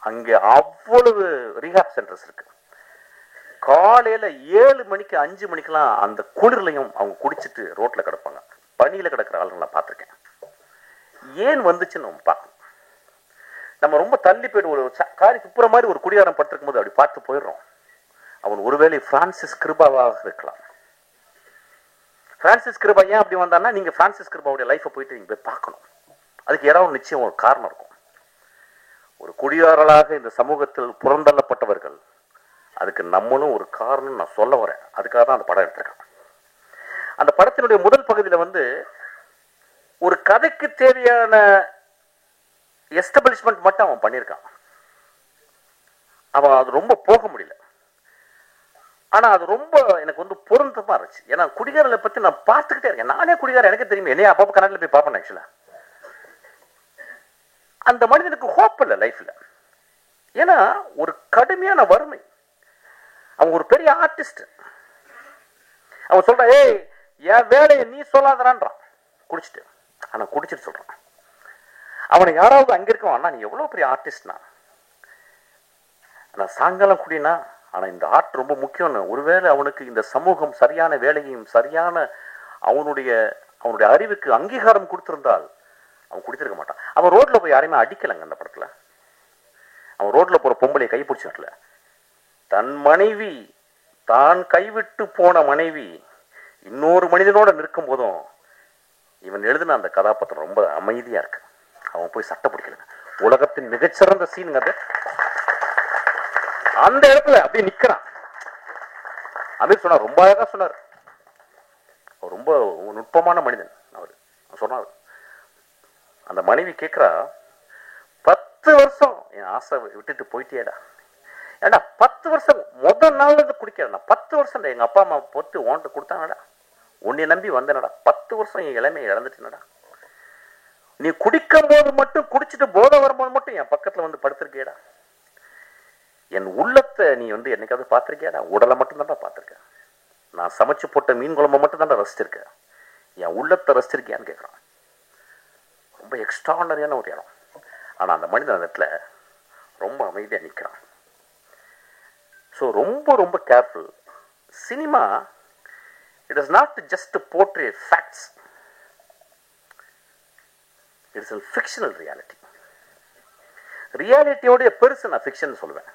அங்கே அவ்வளவு ரீஹாப் சென்டர்ஸ் இருக்கு. காலையில 7 மணிக்கு 5 மணிக்கெல்லாம் அந்த குளிர்லையும் அவங்க குடிச்சிட்டு ரோட்ல கிடப்பாங்க. பனியில கிடக்கிற ஆளுங்களை நான் பார்த்துருக்கேன். ஏன் வந்துச்சுன்னு நம்ம பார்க்கணும். நம்ம ரொம்ப தள்ளி போயிட்டு ஒரு காரி துப்புற மாதிரி ஒரு குடியாரம் பட்டிருக்கும் போது அப்படி பார்த்து போயிடுறோம். அவன் ஒருவேளை பிரான்சிஸ் கிருபாவாக இருக்கலாம். பிரான்சிஸ் கிருபா ஏன் அப்படி வந்தான்னா, நீங்க பிரான்சிஸ் கிருபாவுடைய லைஃபை போயிட்டு நீங்க போய் பார்க்கணும். அதுக்கு ஏதாவது நிச்சயம் ஒரு காரணம் இருக்கும். ஒரு குடியாரலாக இந்த சமூகத்தில் புறந்தள்ளப்பட்டவர்கள், அதுக்கு நம்மளும் ஒரு காரணம் நான் சொல்ல வரேன். அதுக்காக தான் அந்த படம் எடுத்திருக்கேன். அந்த படத்தினுடைய முதல் பகுதியில வந்து ஒரு கதைக்கு தேவையான எஸ்டாபிளிஷ்மெண்ட் மட்டும் அவன் பண்ணியிருக்கான். அவன் அது ரொம்ப போக முடியல. ஆனா அது ரொம்ப எனக்கு வந்து பொருத்தமா இருந்துச்சு. ஏன்னா குடிகாரர்களை பத்தி நான் பார்த்துக்கிட்டே இருக்கேன். நானே குடிகாரன், எனக்கு தெரியும். என்னைய அப்பப்போ கனடால போய் பார்ப்பேன். ஆக்சுவலா அந்த மனிதனுக்கு ஹோப் இல்லை லைஃப்ல. ஏன்னா ஒரு கடுமையான வறுமை. அவன் ஒரு பெரிய ஆர்டிஸ்ட். அவன் சொல்றான், ஏய் என் வேலையை நீ சொல்லாதறான்றான் குடிச்சிட்டு. ஆனா குடிச்சிட்டு சொல்றான். அவனை யாராவது அங்க இருக்கவன், அண்ணா நீ எவ்வளவு பெரிய ஆர்டிஸ்ட்னா, ஆனா சாயங்காலம் குடினா, ஆனா இந்த ஆர்ட் ரொம்ப முக்கியம்னு. ஒருவேளை அவனுக்கு இந்த சமூகம் சரியான வேலையையும் சரியான அவனுடைய அறிவுக்கு அங்கீகாரம் கொடுத்திருந்தால் அவன் குடித்திருக்க மாட்டான். அவன் ரோட்ல போய் யாரையுமே அடிக்கலைங்க அந்த படத்துல. அவன் ரோட்ல போற பொம்பளையை கை பிடிச்சிடல. தன் மனைவி, தான் கைவிட்டு போன மனைவி இன்னொரு மனிதனோட நிற்கும் போதும் இவன் எழுதின அந்த கதாபாத்திரம் ரொம்ப அமைதியா இருக்கு. அவன் போய் சட்டை பிடிக்கலங்க. உலகத்தின் மிகச்சிறந்த சீனுங்க அது. அந்த இடத்துல அப்படியே நிக்கிறான். அமீர் சொன்னார், ரொம்ப அழகா சொன்னார். ரொம்ப நுட்பமான மனிதன் அவர் சொன்னார். அந்த மனைவி கேட்கிறா, 10 வருஷம் என் ஆசை விட்டுட்டு போயிட்டேடா. ஏடா 10 வருஷம் முதல் நாள்ல இருந்து குடிக்கிறேன். 10 வருஷம் எங்க அப்பா அம்மா பொத்து ஓன்ட்டு கொடுத்தாங்கடா. உன்னை நம்பி வந்தனடா. 10 வருஷம் என் இளமையை இழந்துட்டேனடா. நீ குடிக்கும் போது மட்டும், குடிச்சிட்டு போதை வரும்போது மட்டும் என் பக்கத்துல வந்து படுத்திருக்கேடா. என் உள்ளத்தை நீ வந்து என்னைக்காவது பார்த்திருக்கியாடா? உடலை மட்டும் தான்டா பார்த்திருக்க. நான் சமைச்சு போட்ட மீன் குழம்பை மட்டும் தான்டா ரசிச்சிருக்க. என் உள்ளத்தை ரசிச்சிருக்கியான்னு கேட்குறான். ரொம்ப எக்ஸ்ட்ரானரியான ஒரு இடம். ஆனா அந்த மனிதன் அந்த இடத்துல ரொம்ப அமைதியா நிற்கிறான். ஸோ ரொம்ப ரொம்ப careful. Cinema it is not just portray facts, it's a fictional reality. ரியாலிட்டியோடைய பெருசு நான் ஃபிக்ஷன் சொல்லுவேன்.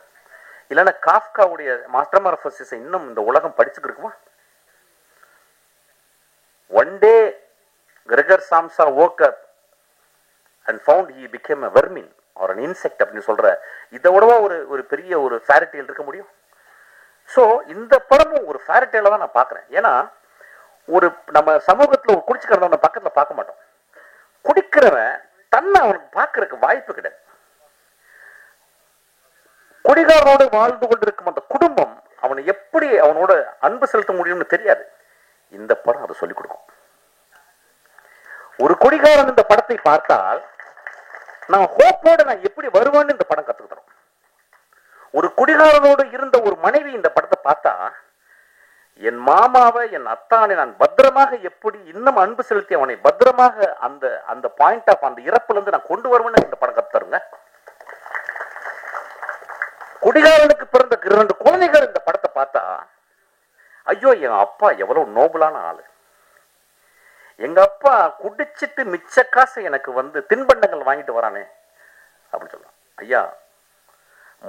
இல்லைன்னா காஃப்காவுடைய மாஸ்டர்மார்ஃபசிஸை இன்னும் இந்த உலகம் படிச்சுக்கிருக்குமா? One day Gregor Samsa woke up and found he became a vermin or an insect அப்படின்னு சொல்ற இதை விடவா ஒரு பெரிய ஒரு ஃபேரிடேல் இருக்க முடியும்? ஸோ இந்த படமும் ஒரு ஃபேரிடேல தான் நான் பார்க்குறேன். ஏன்னா ஒரு நம்ம சமூகத்தில் ஒரு குடிச்சுக்கிறவன பக்கத்தில் பார்க்க மாட்டோம். குடிக்கிறவன் தன்னை அவனுக்கு பார்க்கறதுக்கு வாய்ப்பு கிடையாது. குடிகாரனோடு வாழ்ந்து கொண்டிருக்கும் அந்த குடும்பம் அவனை எப்படி அவனோட அன்பு செலுத்த முடியும்னு தெரியாது. இந்த படம் அதை சொல்லிக் கொடுக்கும். ஒரு குடிகாரன் இந்த படத்தை பார்த்தால் நான் ஹோப்போட நான் எப்படி வருவேன்னு இந்த படம் கத்துக்கு தரும். ஒரு குடிகாரனோடு இருந்த ஒரு மனைவி இந்த படத்தை பார்த்தா என் மாமாவை, என் அத்தானை நான் பத்திரமாக எப்படி இன்னும் அன்பு செலுத்தி அவனை பத்திரமாக அந்த அந்த பாயிண்ட் ஆஃப் அந்த இறப்புல இருந்து நான் கொண்டு வருவேன்னு இந்த படம் கத்து தருங்க. குடிகாரனுக்கு பிறந்த 2 குழந்தைகள் இந்த படத்தை பார்த்தா ஐயோ என் அப்பா எவ்வளவு நோபலான ஆளு, எங்க அப்பா குடிச்சிட்டு மிச்ச காசை எனக்கு வந்து தின்பண்டங்கள் வாங்கிட்டு வரானே அப்படின்னு சொல்லலாம். ஐயா,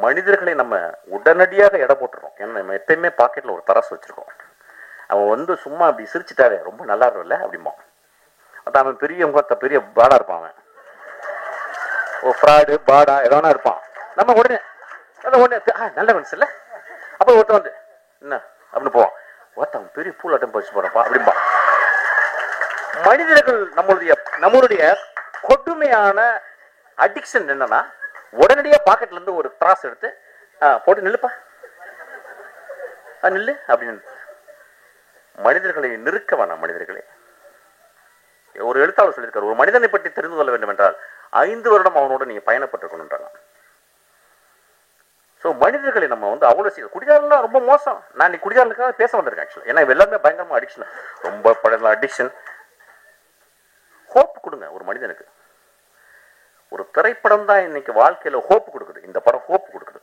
மனிதர்களை நம்ம உடனடியாக எடை போட்டுறோம். ஏன்னா நம்ம எப்பயுமே பாக்கெட்ல ஒரு தராசு வச்சிருக்கோம். அவன் வந்து சும்மா அப்படி சிரிச்சுட்டாவே ரொம்ப நல்லா இருக்கும்ல அப்படிமா. அதான் அவன் பெரிய முகத்தை பெரிய பாடா இருப்பான். அவன் ஒரு ஃப்ராடு பாடா எதனா இருப்பான். நம்ம உடனே நல்ல மனுஷன் இல்ல, அப்ப ஒருத்த வந்து என்ன அப்படின்னு போவான். ஒருத்தன் பெரிய பூலாட்டம் பறிச்சு போறப்பா அப்படின்பா. மனிதர்கள் நம்மளுடைய கொடுமையான அடிக்ஷன் என்னன்னா உடனடியா பாக்கெட்ல இருந்து ஒரு திராஸ் எடுத்து போட்டு நில்லுப்பா நில்லு அப்படின்னு. மனிதர்களை நிறுக்க வேணாம். மனிதர்களை ஒரு எழுத்தாளர் சொல்லியிருக்காரு, ஒரு மனிதனை பற்றி தெரிந்து கொள்ள வேண்டும் என்றால் 5 வருடம் அவனோட நீங்க பயணப்பட்டிருக்கணும்ன்றாங்க. ஸோ மனிதர்களை நம்ம வந்து அவ்வளோ குடிகாரன்லாம் ரொம்ப மோசம். நான் இன்னைக்கு குடிகாரனுக்காக பேச வந்திருக்கேன் ஆக்சுவலாக. ஏன்னா எல்லாருமே பயங்கரமா அடிக்ஷன், ரொம்ப பழைய அடிக்ஷன். ஹோப் கொடுங்க ஒரு மனிதனுக்கு. ஒரு திரைப்படம் தான் இன்னைக்கு வாழ்க்கையில ஹோப் கொடுக்குது. இந்த படம் ஹோப் கொடுக்குது.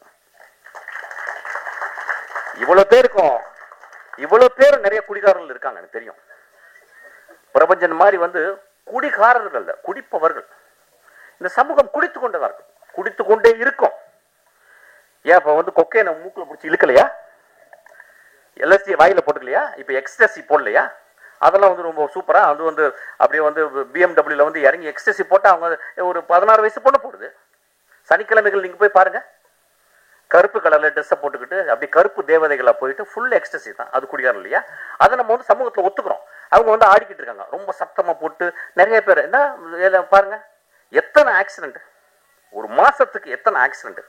இவ்வளவு பேர் நிறைய குடிகாரர்கள் இருக்காங்க எனக்கு தெரியும். பிரபஞ்சன் மாதிரி வந்து குடிகாரர்கள் குடிப்பவர்கள். இந்த சமூகம் குடித்து கொண்டதா இருக்கும், குடித்து கொண்டே இருக்கும். ஏன் இப்ப வந்து கொக்கையை மூக்குல பிடிச்சி இழுக்கலையா? எல்எஸ்டி வாயில போட்டுக்கலையா? இப்ப எக்ஸ்டசி போடலையா? அதெல்லாம் வந்து ரொம்ப சூப்பரா அது வந்து அப்படியே வந்து பிஎம்டபிள்யூல வந்து இறங்கி எக்ஸ்டசி போட்டு அவங்க ஒரு 16 வயசு பொண்ணு போடுது. சனிக்கிழமைகள் நீங்க போய் பாருங்க, கருப்பு கலர்ல ட்ரெஸ்ஸை போட்டுக்கிட்டு அப்படி கருப்பு தேவதைகளா போயிட்டு ஃபுல் எக்ஸ்டசி தான். அது குடிகாரம் இல்லையா? அதை நம்ம வந்து சமூகத்துல ஒத்துக்கிறோம். அவங்க வந்து ஆடிக்கிட்டு இருக்காங்க ரொம்ப சத்தமா போட்டு. நிறைய பேர் என்ன பாருங்க, எத்தனை ஆக்சிடென்ட் ஒரு மாசத்துக்கு, எத்தனை ஆக்சிடென்ட்.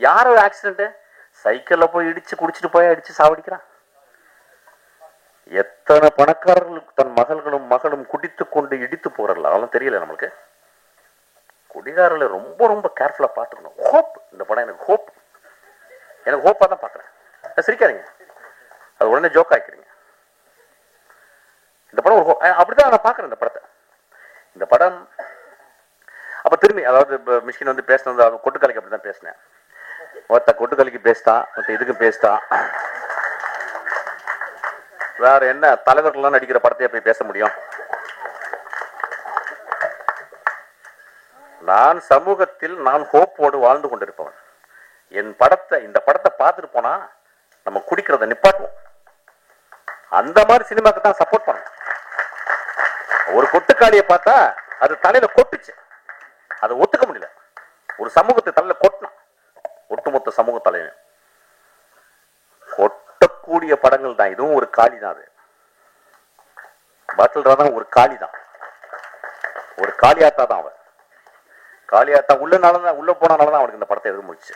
யாரோ ஆக்சிடென்ட் சைக்கிள்ல போய் இடிச்சு குடிச்சிட்டு போய் அடிச்சு சாவடிக்கிறான். எத்தனை பணக்காரர்களுக்கு தன் மகளும் குடித்து கொண்டு இடித்து போறல, அதெல்லாம் தெரியல நம்மளுக்கு. குடிகாரர்களை ரொம்ப ரொம்ப கேர்ஃபுல்லா பாத்துக்கணும். ஹோப், இந்த படம் எனக்கு ஹோப், எனக்கு ஹோப்பா தான் பாக்குறேன். சிரிக்காதீங்க, அது உடனே ஜோக் ஆக்கிறீங்க. இந்த படம் ஒரு அப்படிதான் நான் பாக்குறேன் இந்த படத்தை. இந்த படம் அப்ப திரும்பி அதாவது மிஷ்கின் வந்து பேசினது கொட்டுக்கலைக்கு அப்படிதான் பேசினேன். ஒருத்த கொட்டுக்கலைக்கு பேசிட்டான், ஒருத்த இதுக்கு பேசிட்டான். வேற என்ன தலைவர்கள்லாம் நடிக்கிற படத்தையே போய் பேச முடியும்? நான் சமூகத்தில் நான் ஹோப்போடு வாழ்ந்து கொண்டிருப்பவன். இந்த படத்தை பார்த்துட்டு போனா நம்ம குடிக்கிறத நிப்பாட்டுவோம். அந்த மாதிரி சினிமாக்கு தான் சப்போர்ட் பண்ணணும். ஒரு கொட்டுக்காளியை பார்த்தா அது தலையில கொட்டுச்சு, அதை ஒத்துக்க முடியல. ஒரு சமூகத்தை தலையில கொட்டினான், ஒட்டுமொத்த சமூக தலைவன். கொட்டக்கூடிய படங்கள் தான் இதுவும். ஒரு காளி தான் அது. பாட்டில் தான் ஒரு காளி தான், ஒரு காளியாத்தா தான். அவன் காளியாத்தா உள்ள போனாலதான் அவனுக்கு இந்த படத்தை எதிர்த்து முடிச்சு.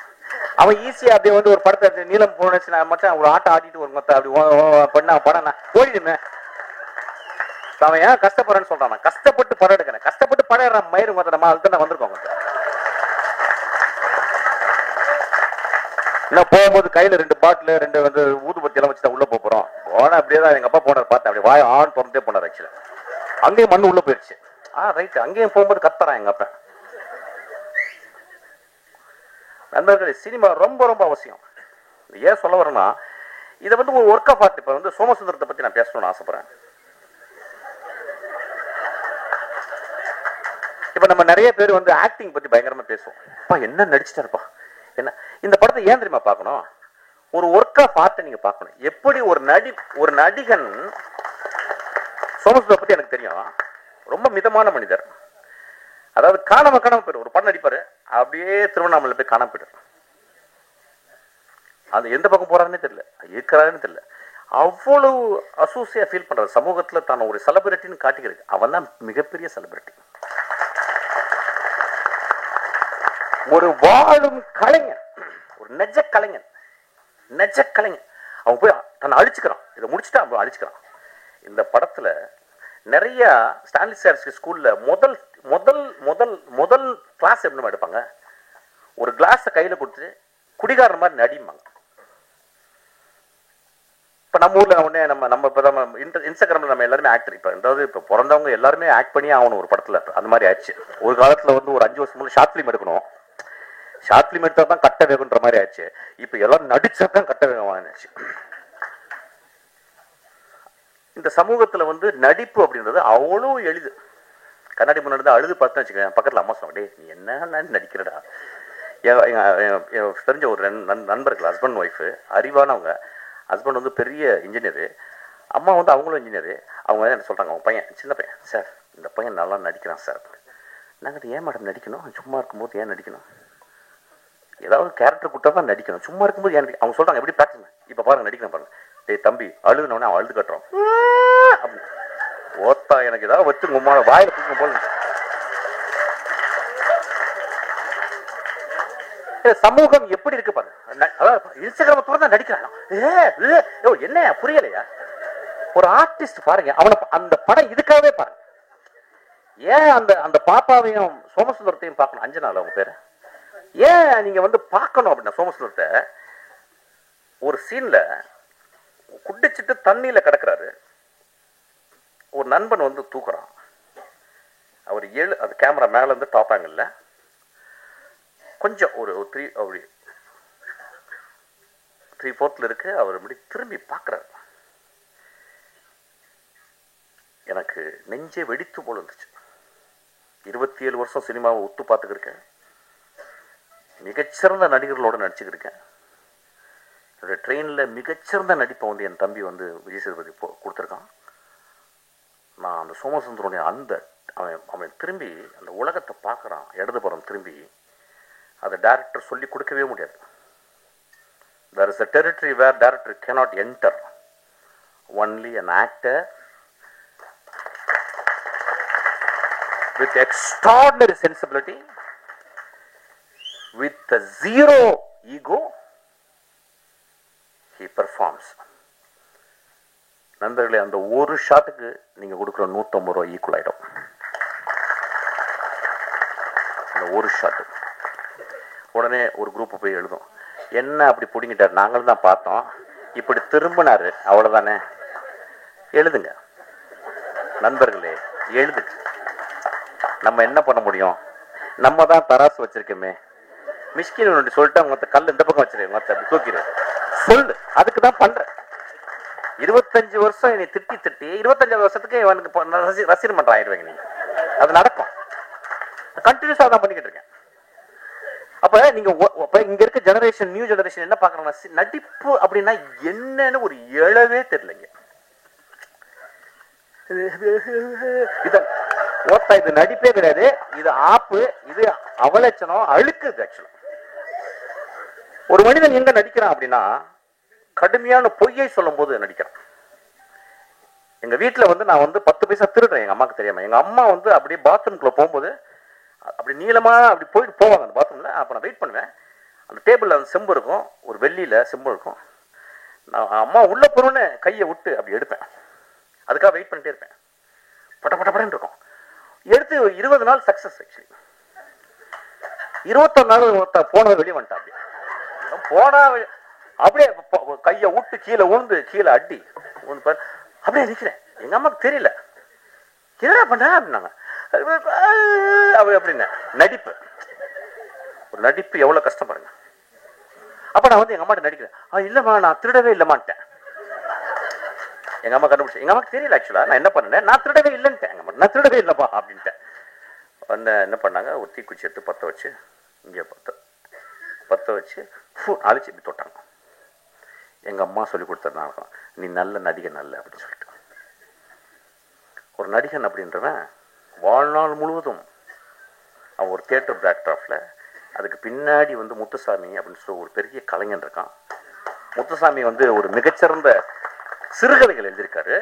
அவன் ஈஸியா அப்படியே வந்து ஒரு படத்தை நீளம் போனச்சு மட்டும் ஒரு ஆட்டம் ஆடிட்டு ஒரு மொத்த அப்படி பண்ண படம் போயிடுமே. அவன் ஏன் கஷ்டப்படுறேன்னு சொல்றான். கஷ்டப்பட்டு படம் எடுக்கிறேன், கஷ்டப்பட்டு படம் எடுறான். மயிறு மொத்த நம்ம அதுக்கு தான் வந்திருக்கோம். இன்னும் போகும்போது கையில 2 பாட்டில் 2 வந்து ஊதுபத்தி எல்லாம் வச்சுதான் உள்ள போறோம். போனா அப்படியேதான் எங்க அப்பா போனார். பார்த்தேன் அப்படியே வாய ஆண் திறந்தே போனார். ஆக்சுவலா அங்கேயும் மண்ணு உள்ள போயிடுச்சு. ரைட். அங்கேயும் போகும்போது கத்துறான் எங்க அப்பா. நண்பர்களே, சினிமா ரொம்ப ரொம்ப அவசியம். ஏன் சொல்ல வரேன்னா, இதை வந்து ஒரு ஒர்க் ஆஃப் ஆர்ட். இப்ப வந்து சோமசுந்தரத்தை பத்தி நான் பேசணும்னு ஆசைப்படுறேன். இப்ப நம்ம நிறைய பேர் வந்து ஆக்டிங் பத்தி பயங்கரமா பேசுவோம். அப்பா என்ன நடிச்சுட்டாருப்பா, என்ன. இந்த படத்தை ஏன் தெரியுமா பார்க்கணும்? ஒரு ஒர்க் ஆஃப் ஆர்ட் நீங்க பார்க்கணும். எப்படி ஒரு நடிகன், சோமசுந்தரம் பத்தி எனக்கு தெரியும், ரொம்ப மிதமான மனிதர். அதாவது காணாம போயிரு. ஒரு படம் நடிப்பாரு, அப்படியே திருவண்ணாமலை போய் காணாம போயிடு. அது எந்த பக்கம் போறாருன்னு தெரியல, இருக்கிறாருன்னு தெரியல. அவ்வளவு அசூசியா ஃபீல் பண்றாரு. சமூகத்துல தான் ஒரு செலிபிரிட்டின்னு காட்டிக்கிறது. அவன் தான் மிகப்பெரிய செலிபிரிட்டி. ஒரு வாழும் கலைஞன், ஒரு நெஜ கலைஞன். அவன் போய் தன்னை அழிச்சுக்கிறான். இதை முடிச்சுட்டா அவன் அழிச்சுக்கிறான். இந்த படத்துல நிறைய ஸ்டான்லி ஸ்கூல்ல முதல் முதல் முதல் முதல் கிளாஸ் எப்படி எடுப்பாங்க, ஒரு கிளாஸ கையில கொடுத்து குடிகாரர் மாதிரி நடிப்பாங்க. இப்ப நம்ம ஊர்ல உடனே நம்ம இன்ஸ்டாகிராம்ல நம்ம எல்லாருமே ஆக்டர். இப்ப பிறந்தவங்க எல்லாருமே ஆக்ட் பண்ணி ஆகணும் ஒரு படத்துல. அந்த மாதிரி ஆயிடுச்சு. ஒரு காலத்துல வந்து ஒரு 5 வருஷம் முன்னாடி ஷார்ட் பிலிம் எடுக்கணும். ஷார்ட் பிலிம் எடுத்தா தான் கட்ட வேகுன்ற மாதிரி ஆயிடுச்சு. இப்ப எல்லாரும் நடிச்சாதான் கட்ட வேகம் ஆயிடுச்சு. இந்த சமூகத்துல வந்து நடிப்பு அப்படின்றது அவ்வளவு எளிது. கண்ணாடி முன்னாடி அழுது பார்த்து வச்சுக்கேன். பக்கத்துல அம்மா சொன்னா, டே நீ என்ன நடிக்கிறடா. தெரிஞ்ச ஒரு நண்பர்கள், ஹஸ்பண்ட் ஒய்ஃபு, அறிவானவங்க. ஹஸ்பண்ட் வந்து பெரிய இன்ஜினியரு, அம்மா வந்து அவங்களும் இன்ஜினியரு. அவங்க என்ன சொல்றாங்க, அவங்க பையன் சின்ன பையன், சார் இந்த பையன் நல்லா நடிக்கிறான் சார். நாங்கள் ஏன் மேடம் நடிக்கணும், சும்மா இருக்கும்போது ஏன் நடிக்கணும், ஏதாவது கேரக்டர் கொடுத்தா தான் நடிக்கணும், சும்மா இருக்கும்போது ஏன் அவங்க சொல்றாங்க. எப்படி ப்ராக்டிஸ், இப்ப பாருங்க நடிக்கிறேன் பாருங்க. டேய் தம்பி அழுதுனவனே அவன் அழுது கட்டுறோம். ஓத்தா எனக்கு ஏதாவது வச்சு உங்க வாயில பிடிக்கும் போல. சமூகம் எப்படி இருக்கு பாருங்க. அதாவது இன்ஸ்டாகிராம் துறந்தா நடிக்கிறான். என்ன புரியலையா? ஒரு ஆர்டிஸ்ட் பாருங்க, அவனை அந்த படம் இதுக்காகவே பாருங்க. ஏன் அந்த பாப்பாவையும் சோமசுந்தரத்தையும் பார்க்கணும். அஞ்சனால அவங்க பேரு ஏன் நீங்க வந்து பார்க்கணும் அப்படின்னா, சோமசுந்தரத்தை ஒரு சீன்ல குடிச்சிட்டு தண்ணியில கிடக்குறாரு. ஒரு நண்பன் வந்து தூக்குறான். அவர் அது கேமரா மேல இருந்து டாப் ஆங்கிள் கொஞ்சம் ஒரு 3/4 இருக்கு. அவர் இப்படி திரும்பி பார்க்கிறார். எனக்கு நெஞ்சே வெடித்து போல இருந்துச்சு. 27 வருஷம் சினிமாவை ஒத்து பார்த்துக்கிருக்கேன். மிகச்சிறந்த நடிகர்களோட நடிச்சுக்கிருக்கேன். என்னுடைய ட்ரெயின்ல மிகச்சிறந்த நடிப்பை வந்து என் தம்பி வந்து விஜய் சேதுபதி கொடுத்துருக்கான். நான் அந்த சோமசுந்தரனுடைய அவன் திரும்பி அந்த உலகத்தை பார்க்குறான். இடதுபுறம் திரும்பி அதை டைரக்டர் சொல்லி கொடுக்கவே முடியாது. There is a territory where director cannot enter. Only an actor with extraordinary sensibility, with a zero ego, he performs. நண்பர்களே, அந்த ஒரு ஷாட்டுக்கு நீங்க கொடுக்குற 150 ரூபாய் ஈக்குவல் ஆயிடும். அந்த ஒரு ஷாட்டு உடனே ஒரு குரூப் போய் எழுதும், என்ன அப்படி பிடிங்கிட்டார், நாங்களும் தான் பார்த்தோம், இப்படி திரும்பினாரு, அவ்வளவுதானே. எழுதுங்க நண்பர்களே, எழுதுங்க. நம்ம என்ன பண்ண முடியும்? நம்ம தான் தராசு வச்சிருக்கோமே. மிஷ்கின் சொல்லிட்டு அவங்க கல் இந்த பக்கம் வச்சிருக்கேன், அப்படி தூக்கிடு சொல்லு. அதுக்கு தான் பண்ற. 25 வருஷம் என்னை திட்டி 25 வருஷத்துக்கு இவனுக்கு ரசிகர் மன்றம் ஆயிடுவாங்க. நீங்க அது நடக்கும். கண்டினியூஸா தான் பண்ணிக்கிட்டு இருக்கேன். அப்ப நீங்க இங்க இருக்க ஜெனரேஷன், நியூ ஜெனரேஷன் என்ன பாக்குறாங்கன்னா, நடிப்பு அப்படின்னா என்னன்னு ஒரு எழவே தெரியலங்க. இது நடிப்பே கிடையாது, இது ஆப்பு, இது அவலட்சணம், அழுக்கு. ஆக்சுவலா ஒரு மனிதன் எங்க நடிக்கிறான் அப்படின்னா, கடுமையான பொய்யை சொல்லும் போது நடிக்கிறான். எங்க வீட்டுல வந்து நான் வந்து 10 பைசா திருடுறேன் எங்க அம்மாக்கு தெரியாம. எங்க அம்மா வந்து அப்படியே பாத்ரூம்குள்ள போகும்போது அப்படி நீளமா அப்படி போயிட்டு போவாங்க அந்த பாத்ரூம்ல. அப்ப நான் வெயிட் பண்ணுவேன். அந்த டேபிள்ல வந்து செம்பு இருக்கும், ஒரு வெள்ளியில செம்பு இருக்கும். நான் அம்மா உள்ள போறோன்னு கையை விட்டு அப்படி எடுப்பேன். அதுக்காக வெயிட் பண்ணிட்டே இருப்பேன். பட்ட பட்ட படன்னு இருக்கும். எடுத்து 20 நாள் சக்சஸ். ஆக்சுவலி 21 நாள் போன வெளியே வந்துட்டா. அப்படி போனா அப்படியே கையை விட்டு கீழே உழுந்து கீழே அடி அப்படியே நிக்கிறேன். எங்க அம்மாக்கு தெரியல என்ன பண்ண அப்படின்னாங்க. அப்படி அப்படின்னு நடிப்பு, ஒரு நடிப்பு எவ்வளவு கஷ்டம் பாருங்க. அப்ப நான் வந்து எங்க அம்மாட்ட நடிக்கிறேன். இல்லம்மா நான் திருடவே இல்லமான்ட்டேன். எங்க அம்மா கண்டுபிடிச்சு. எங்க அம்மாக்கு தெரியல ஆக்சுவலா நான் என்ன பண்ணேன். நான் திருடவே இல்லைன்ட்டேன். நான் திருடவே இல்லப்பா அப்படின்ட்டேன். வந்து என்ன பண்ணாங்க, ஒரு தீக்குச்சி எடுத்து பற்ற வச்சு, இங்கே பற்ற வச்சு அழிச்சு இப்படி தொட்டாங்க. எங்க அம்மா சொல்லி கொடுத்ததுனால நீ நல்ல நடிகன் நல்ல அப்படின்னு சொல்லிட்டு. ஒரு நடிகன் அப்படின்றவன் வாழ்நாள் முழுவதும் அவன் ஒரு தியேட்டர் பேக்ட்ராப்ல, அதுக்கு பின்னாடி வந்து முத்துசாமி அப்படின்னு சொல்லி ஒரு பெரிய கலைஞன் இருக்கான். முத்துசாமி வந்து ஒரு மிகச்சிறந்த சிறுகதைகள் எழுதியிருக்காரு.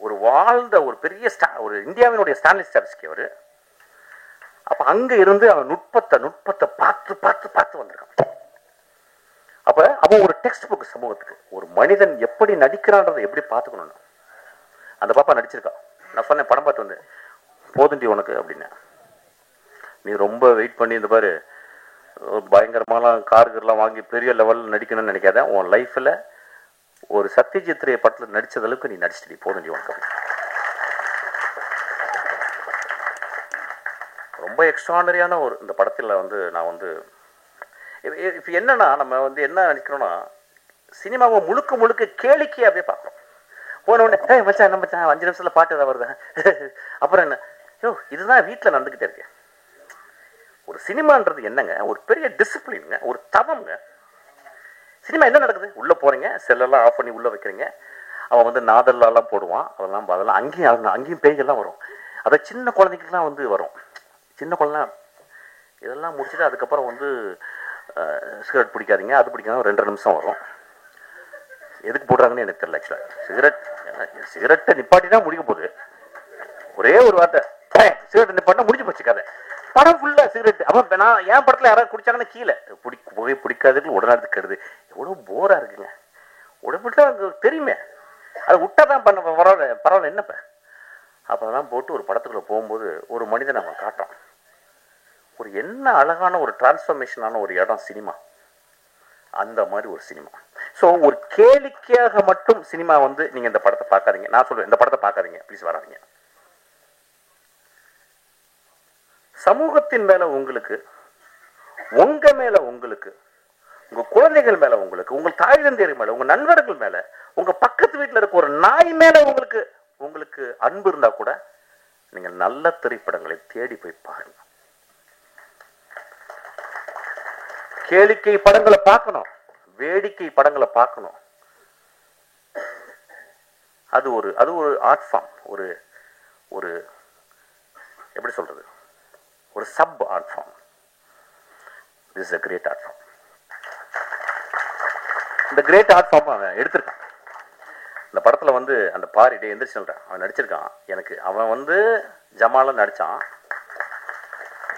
ஒரு வாழ்ந்த ஒரு பெரிய ஒரு இந்தியாவினுடைய ஸ்டான்லி ஸ்டாப்ஸ்கி அவரு. அப்ப அங்க இருந்து அவன் நுட்பத்தை பார்த்து பார்த்து பார்த்து வந்திருக்கான். அப்ப அவன் ஒரு டெக்ஸ்ட் புக் சமூகத்துக்கு. ஒரு மனிதன் எப்படி நடிக்கிறான்றதை எப்படி பார்த்துக்கணும். அந்த பாப்பா நடிச்சிருக்கான். நான் சொன்னேன் படம் பார்த்து வந்து போதுண்டி உனக்கு அப்படின்னு. நீ ரொம்ப வெயிட் பண்ணி இந்த பாரு பயங்கரமான கார்கள்லாம் வாங்கி பெரிய லெவலில் நடிக்கணும்னு நினைக்காத. உன் லைஃப்ல ஒரு சத்யஜித் ரே படத்தில் நடிச்சது அளவுக்கு நீ நடிச்சிட்டு போதுண்டி உனக்கு. ரொம்ப எக்ஸ்ட்ரானரியான ஒரு இந்த படத்தில் வந்து நான் வந்து இப்போ என்னன்னா, நம்ம வந்து என்ன நினைக்கிறோம்னா, சினிமாவை முழுக்க முழுக்க கேளிக்கை அப்படியே பார்க்குறோம். போன உடனே மச்சான் என்ன மச்சான் 5 நிமிஷத்துல பாட்டு ஏதாவது வருதா, அப்புறம் என்ன, இதுதான் வீட்டில் நடந்துக்கிட்டே இருக்கு. ஒரு சினிமான்றது என்னங்க, ஒரு பெரிய டிசிப்ளின்ங்க, ஒரு தவம்ங்க. சினிமா என்ன நடக்குது, உள்ள போறீங்க, செல்லெல்லாம் ஆஃப் பண்ணி உள்ள வைக்கிறீங்க. அவன் வந்து நாதல்லாம் போடுவான், அதெல்லாம் அங்கேயும் பேய்கள்லாம் வரும். அதை சின்ன குழந்தைக்கெல்லாம் வந்து வரும். சின்ன குழந்தை இதெல்லாம் முடிச்சுட்டு அதுக்கப்புறம் வந்து சிகரெட் பிடிக்காதீங்க, அது பிடிக்காத 2 நிமிஷம் வரும். எதுக்கு போடுறாங்கன்னு எனக்கு தெரியல. ஆக்சுவலா சிகரெட்டை நிப்பாட்டினா முடிக்க போகுது. ஒரே ஒரு வார்த்தை சிகரெட் நிப்பாட்டினா முடிஞ்சு போச்சு கதை. படம் ஃபுல்லா சிகரெட். அப்ப நான் என் படத்துல யாராவது குடிச்சாங்கன்னா கீழே புகை பிடிக்காததுக்கு உடனே கெடுது. எவ்வளவு போரா இருக்குங்க. உடம்புட்டா தெரியுமே, அதை விட்டாதான் பண்ண பரவாயில்ல என்னப்ப. அப்பதான் போட்டு ஒரு படத்துக்குள்ள போகும்போது ஒரு மனிதன் நம்ம காட்டுறோம். ஒரு என்ன அழகான ஒரு டிரான்ஸ்ஃபர்மேஷனான ஒரு இடம் சினிமா. அந்த மாதிரி ஒரு சினிமா. ஸோ ஒரு கேளிக்கையாக மட்டும் சினிமா வந்து நீங்க இந்த படத்தை பார்க்காதீங்க. நான் சொல்லுவேன், இந்த படத்தை பார்க்காதீங்க ப்ளீஸ், வராதீங்க. சமூகத்தின் மேல உங்களுக்கு, உங்க மேல உங்களுக்கு, உங்க குழந்தைகள் மேல உங்களுக்கு, உங்க தாய் தந்தையர் மேல, உங்க நண்பர்கள் மேல, உங்க பக்கத்து வீட்டுல இருக்க ஒரு நாய் மேல உங்களுக்கு அன்பு இருந்தா கூட நீங்க நல்ல திரைப்படங்களை தேடி போய் பாருங்க. கேளிக்கை படங்களை பார்க்கணும், வேடிக்கை படங்களை பார்க்கணும். அது ஒரு ஆர்ட் ஃபார்ம். ஒரு எப்படி சொல்றது, ஒரு sub art form. This is a great art form. இந்த கிரேட் ஆர்ட் ஃபார்ம் அவன் எடுத்திருக்கான். இந்த படத்துல வந்து அந்த பாரிடே எந்திரிச்சு அவன் நடிச்சிருக்கான். எனக்கு அவன் வந்து ஜமால நடிச்சான்.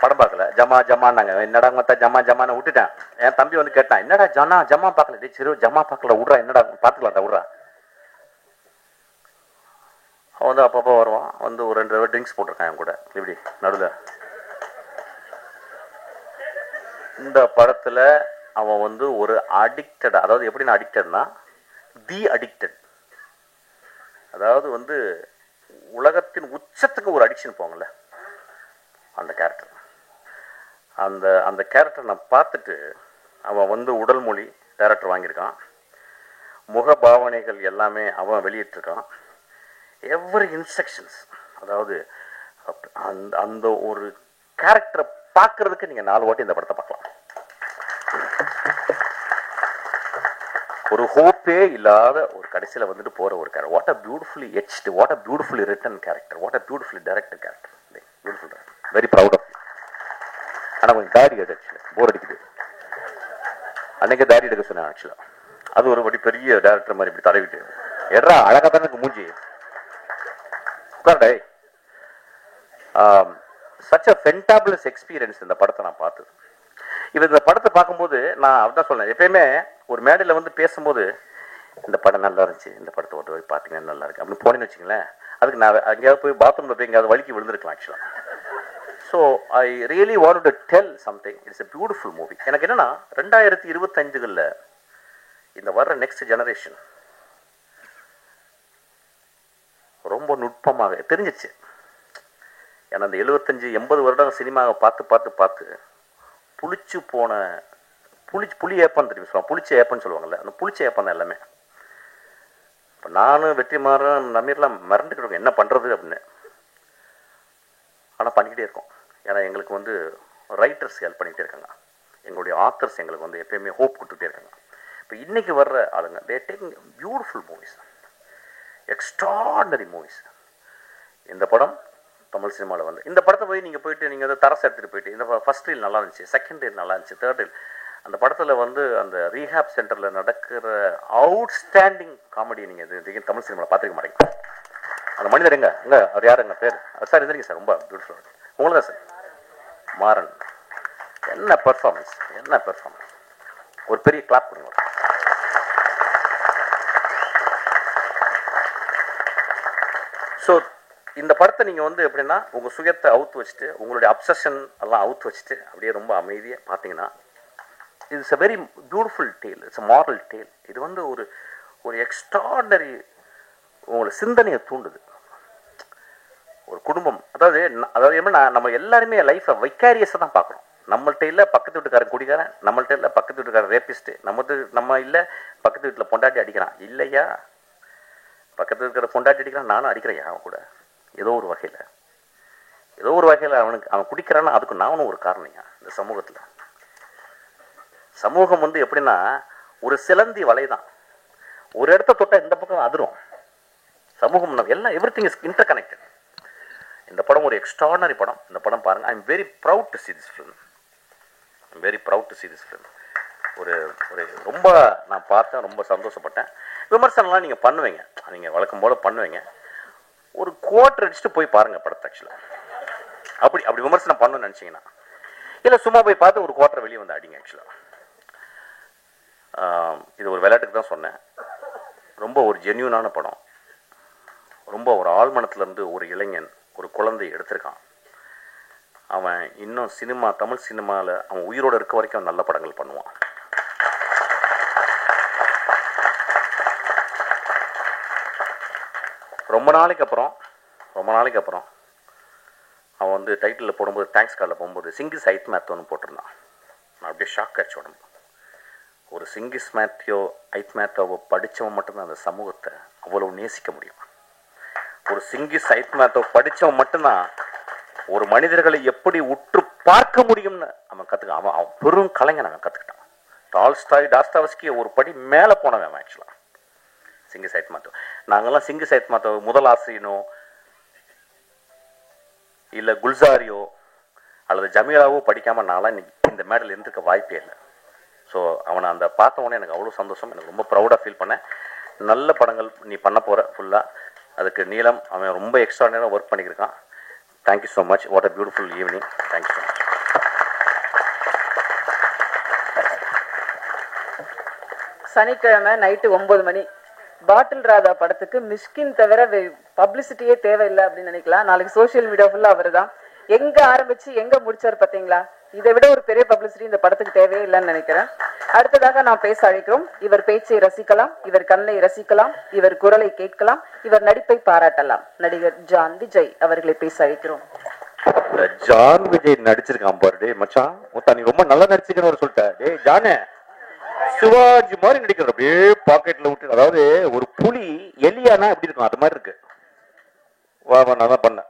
படம் பார்க்கல, ஜமான்னாங்க. என்னடா மொத்த ஜமான்னு விட்டுட்டேன். என் தம்பி வந்து கேட்டான், என்னடா ஜமா பார்க்கல. சரி ஜமா பார்க்கல விட்றா, என்னடா பார்த்துக்கலாம்டா விட்றா. அவன் வந்து அப்பப்போ வருவான், வந்து ஒரு 2 தடவை ட்ரிங்க்ஸ் போட்டிருக்கான் என் கூட இப்படி நடுவில். இந்த படத்துல அவன் வந்து ஒரு அடிக்டட், அதாவது எப்படின்னா அடிக்டட்னா தி அடிக்டட், அதாவது வந்து உலகத்தின் உச்சத்துக்கு ஒரு அடிக்ஷன் போங்கல்ல, அந்த கேரக்டர். அந்த கேரக்டர் நான் பார்த்துட்டு, அவன் வந்து உடல் மொழி டைரக்டர் வாங்கியிருக்கான், முக பாவனைகள் எல்லாமே அவன் வெளியிட்டிருக்கான். எவ்ரி இன்ஸ்ட்ரக்ஷன்ஸ், அதாவது அந்த ஒரு கேரக்டரை பார்க்கறதுக்கு நீங்க 4 வாட்டி இந்த படத்தை பார்க்கலாம். ஒரு ஹோப்பே இல்லாத ஒரு கடைசியில வந்துட்டு போற ஒரு character. What a beautifully etched, what a beautifully written character, what a beautifully directed character. Beautiful, very proud of. ஆனா கொஞ்சம் தாடி எடுச்சு போர் அடிக்குது. அன்னைக்கு தாடி எடுக்க சொன்னேன் ஆக்சுவலா. அது ஒரு படி பெரிய டைரக்டர் மாதிரி இப்படி தடவிட்டு எட்ரா அழகா தானே இருக்கு மூஞ்சி உட்கார்டே. சச் அ ஃபென்டாபிளஸ் எக்ஸ்பீரியன்ஸ் இந்த படத்தை நான் பார்த்தது. இவன் இந்த படத்தை பார்க்கும்போது நான் அதான் சொன்னேன், எப்பயுமே ஒரு மேடையில் வந்து பேசும்போது இந்த படம் நல்லா இருந்துச்சு, இந்த படத்தை ஒரு போய் பார்த்தீங்கன்னா நல்லா இருக்கு அப்படின்னு போனேன்னு வச்சுங்களேன், அதுக்கு நான் எங்கேயாவது போய் பாத்ரூம்ல போய் எங்கேயாவது வலிக்கு விழுந்திருக்கலாம் ஆக்சுவலாக. So I really want to tell something. It's a beautiful movie. எனக்கு என்னன்னா 2025 இந்த வர்ற நெக்ஸ்ட் ஜெனரேஷன் ரொம்ப நுட்பமாக தெரிஞ்சிச்சு. ஏன்னா அந்த 75-80 வருடம் சினிமாவை பார்த்து பார்த்து பார்த்து புளிச்சு போன புளி ஏப்பம் தெரியும் சொல்லுவாங்க, புளிச்ச ஏப்பன்னு சொல்லுவாங்கல்ல, அந்த புளிச்ச ஏப்பம் தான் எல்லாமே. இப்போ நானும் வெற்றிமாறன் நமீர்லாம் மறந்துக்கிட்டு என்ன பண்ணுறது அப்படின்னு. ஆனால் பண்ணிக்கிட்டே இருக்கோம். ஏன்னா எங்களுக்கு வந்து ரைட்டர்ஸ் ஹெல்ப் பண்ணிகிட்டே இருக்காங்க, எங்களுடைய ஆத்தர்ஸ் எங்களுக்கு வந்து எப்பயுமே ஹோப் கொடுத்துட்டே இருக்காங்க. இப்போ இன்னைக்கு வர்ற ஆளுங்க தே taking beautiful movies, extraordinary movies. இந்த படம் தமிழ் சினிமாவில் வந்து இந்த படத்தை போய் நீங்கள் போயிட்டு நீங்கள் வந்து தரசு எடுத்துகிட்டு போயிட்டு இந்த ஃபர்ஸ்ட் ரீல் நல்லா இருந்துச்சு, செகண்ட் ரீல் நல்லா இருந்துச்சு, தேர்ட் ரீல். அந்த படத்தில் வந்து அந்த ரீஹாப் சென்டரில் நடக்கிற அவுட்ஸ்டாண்டிங் காமெடி நீங்கள் இது தமிழ் சினிமாவில் பார்த்துருக்க மாட்டேங்க. அந்த மனிதர் எங்க அவர் யாருங்க பேர் சார் இருந்திருக்கீங்க சார், ரொம்ப பியூட்டிஃபுல். உங்களுக்கு தான் சார் மாறன். என்ன பெர்ஃபார்மன்ஸ், என்ன பெர்ஃபார்மன்ஸ். ஒரு பெரிய கிளாப் கொடுங்க. ஸோ இந்த படத்தை நீங்கள் வந்து எப்படின்னா உங்கள் சுயத்தை அவுத்து வச்சுட்டு உங்களுடைய அப்சஷன் எல்லாம் அவுத்து வச்சுட்டு அப்படியே ரொம்ப அமைதியாக பார்த்தீங்கன்னா it's a very beautiful tale, it's a moral tale. இது வந்து ஒரு எக்ஸ்ட்ராடனரி உங்களை சிந்தனையை தூண்டுது. ஒரு குடும்பம், அதாவது எப்படின்னா நம்ம எல்லாருமே லைஃப்பை வைக்காரியஸாக தான் பார்க்குறோம். நம்மள்ட்ட இல்லை பக்கத்து வீட்டுக்காரன் குடிக்காரன், நம்மள்ட்ட இல்லை பக்கத்து வீட்டுக்காரன் ரேப்பிஸ்ட்டு, நம்ம இல்லை பக்கத்து வீட்டில் பொண்டாட்டி அடிக்கிறான், இல்லையா பக்கத்து இருக்கிற பொண்டாட்டி அடிக்கிறான், நானும் அடிக்கிறேன் அவன் கூட. ஏதோ ஒரு வகையில் அவன் குடிக்கிறான்னா அதுக்கு நானும் ஒரு காரணியா. இந்த சமூகம் வந்து எப்படின்னா ஒரு சிலந்தி வலைதான், ஒரு இடத்த தொட்டா இந்த பக்கம் அதிரும். சமூகம் எல்லாம் எவ்ரிதிங் இஸ் இன்டர் கனெக்டட். இந்த படம் ஒரு எக்ஸ்ட்ராடனரி படம். இந்த படம் பாருங்க. I am very proud to see this film. ஒரு ரொம்ப நான் பார்த்தேன், ரொம்ப சந்தோஷப்பட்டேன். விமர்சனம்லாம் நீங்கள் பண்ணுவீங்க, நீங்கள் வழக்கம் போல பண்ணுவீங்க. ஒரு குவார்டர் அடிச்சுட்டு போய் பாருங்க படத்தை. ஆக்சுவலாக அப்படி விமர்சனம் பண்ணணும்னு நினச்சிங்கன்னா இல்லை சும்மா போய் பார்த்து ஒரு குவார்டர் வெளியே வந்து அடிங்க. ஆக்சுவலாக இது ஒரு விளையாட்டுக்கு தான் சொன்னேன். ரொம்ப ஒரு ஜென்யூனான படம். ரொம்ப ஒரு ஆழ்மனத்திலேருந்து ஒரு இளைஞன் ஒரு குழந்தை எடுத்திருக்கான். அவன் இன்னும் தமிழ் சினிமாவில் அவன் உயிரோடு இருக்க வரைக்கும் அவன் நல்ல படங்கள் பண்ணுவான். ரொம்ப நாளைக்கு அப்புறம் அவன் வந்து டைட்டிலில் போடும்போது தேங்க்ஸ் கார்டில் போகும்போது சிங்கிஸ் ஐத் மேத்தோன்னு போட்டிருந்தான். நான் அப்படியே ஷாக் ஆச்சு உடம்பு. ஒரு சிங்கிஸ் மேத்யோ ஐத் மேத்தோவை படித்தவன் மட்டும்தான் அந்த சமூகத்தை அவ்வளவு நேசிக்க முடியும். ஒரு சிங்கிஸ் ஐத் மேத்தோ படித்தவன் மட்டும்தான் ஒரு மனிதர்களை எப்படி உற்று பார்க்க முடியும்னு அவன் கற்றுக்கான். அவன் பெரும் கலைஞன். அவன் கற்றுக்கிட்டான். டால்ஸ்டாய் டாஸ்டாவஸ்கி ஒரு படி மேலே போனவன் அவன். ஆக்சுவலாக சிங்கிஸ் ஐத் மேத்தோ, நாங்கள்லாம் சிங்கிஸ் ஐத் மேத்தோ முதல் ஆசிரியனோ இல்லை குல்சாரியோ அல்லது ஜமீலாவோ படிக்காமல் நான்லாம் இந்த மேடல் இருந்திருக்க வாய்ப்பே இல்லை. ஸோ அவனை அந்த பார்த்த உடனே எனக்கு அவ்வளோ சந்தோஷம். எனக்கு ரொம்ப ப்ரௌடாக ஃபீல் பண்ணேன். நல்ல படங்கள் நீ பண்ண போகிற ஃபுல்லாக. அதுக்கு நீலம் அவன் ரொம்ப எக்ஸ்ட்ராடினரியாக ஒர்க் பண்ணியிருக்கான். Thank you so much. What a beautiful evening. Thank you so much. சனிக்கிழமை நைட்டு 9 மணி பாட்டில் ராதா படத்துக்கு மிஷ்கின் தவிர பப்ளிசிட்டியே தேவையில்லை அப்படின்னு நினைக்கலாம். நாளைக்கு சோசியல் மீடியா ஃபுல்லா அவரு தான். எங்க ஆரம்பிச்சு எங்க முடிச்சார் பாத்தீங்களா? இதை விட ஒரு பெரிய பப்ளிசிட்டி இந்த படத்துக்கு தேவையே இல்லைன்னு நினைக்கிறேன். அடுத்ததாக நாம் பேச அழைக்கிறோம். இவர் பேச்சை ரசிக்கலாம், இவர் கண்ணை ரசிக்கலாம், இவர் குரலை கேட்கலாம், இவர் நடிப்பை பாராட்டலாம். நடிகர் ஜான் விஜய் அவர்களை பேச அழைக்கிறோம். ஜான் விஜய் நடிச்சிருக்கான் பாரு. டே மச்சான், நீ ரொம்ப நல்லா நடிச்சிருக்கன்னு சொல்லிட்ட. டே ஜானே, சிவாஜி மாதிரி நடிக்கிற. அப்படியே பாக்கெட்ல விட்டு, அதாவது ஒரு புலி எலியானா எப்படி இருக்கும் அது மாதிரி இருக்கு. வா நான் தான் பண்ணேன்.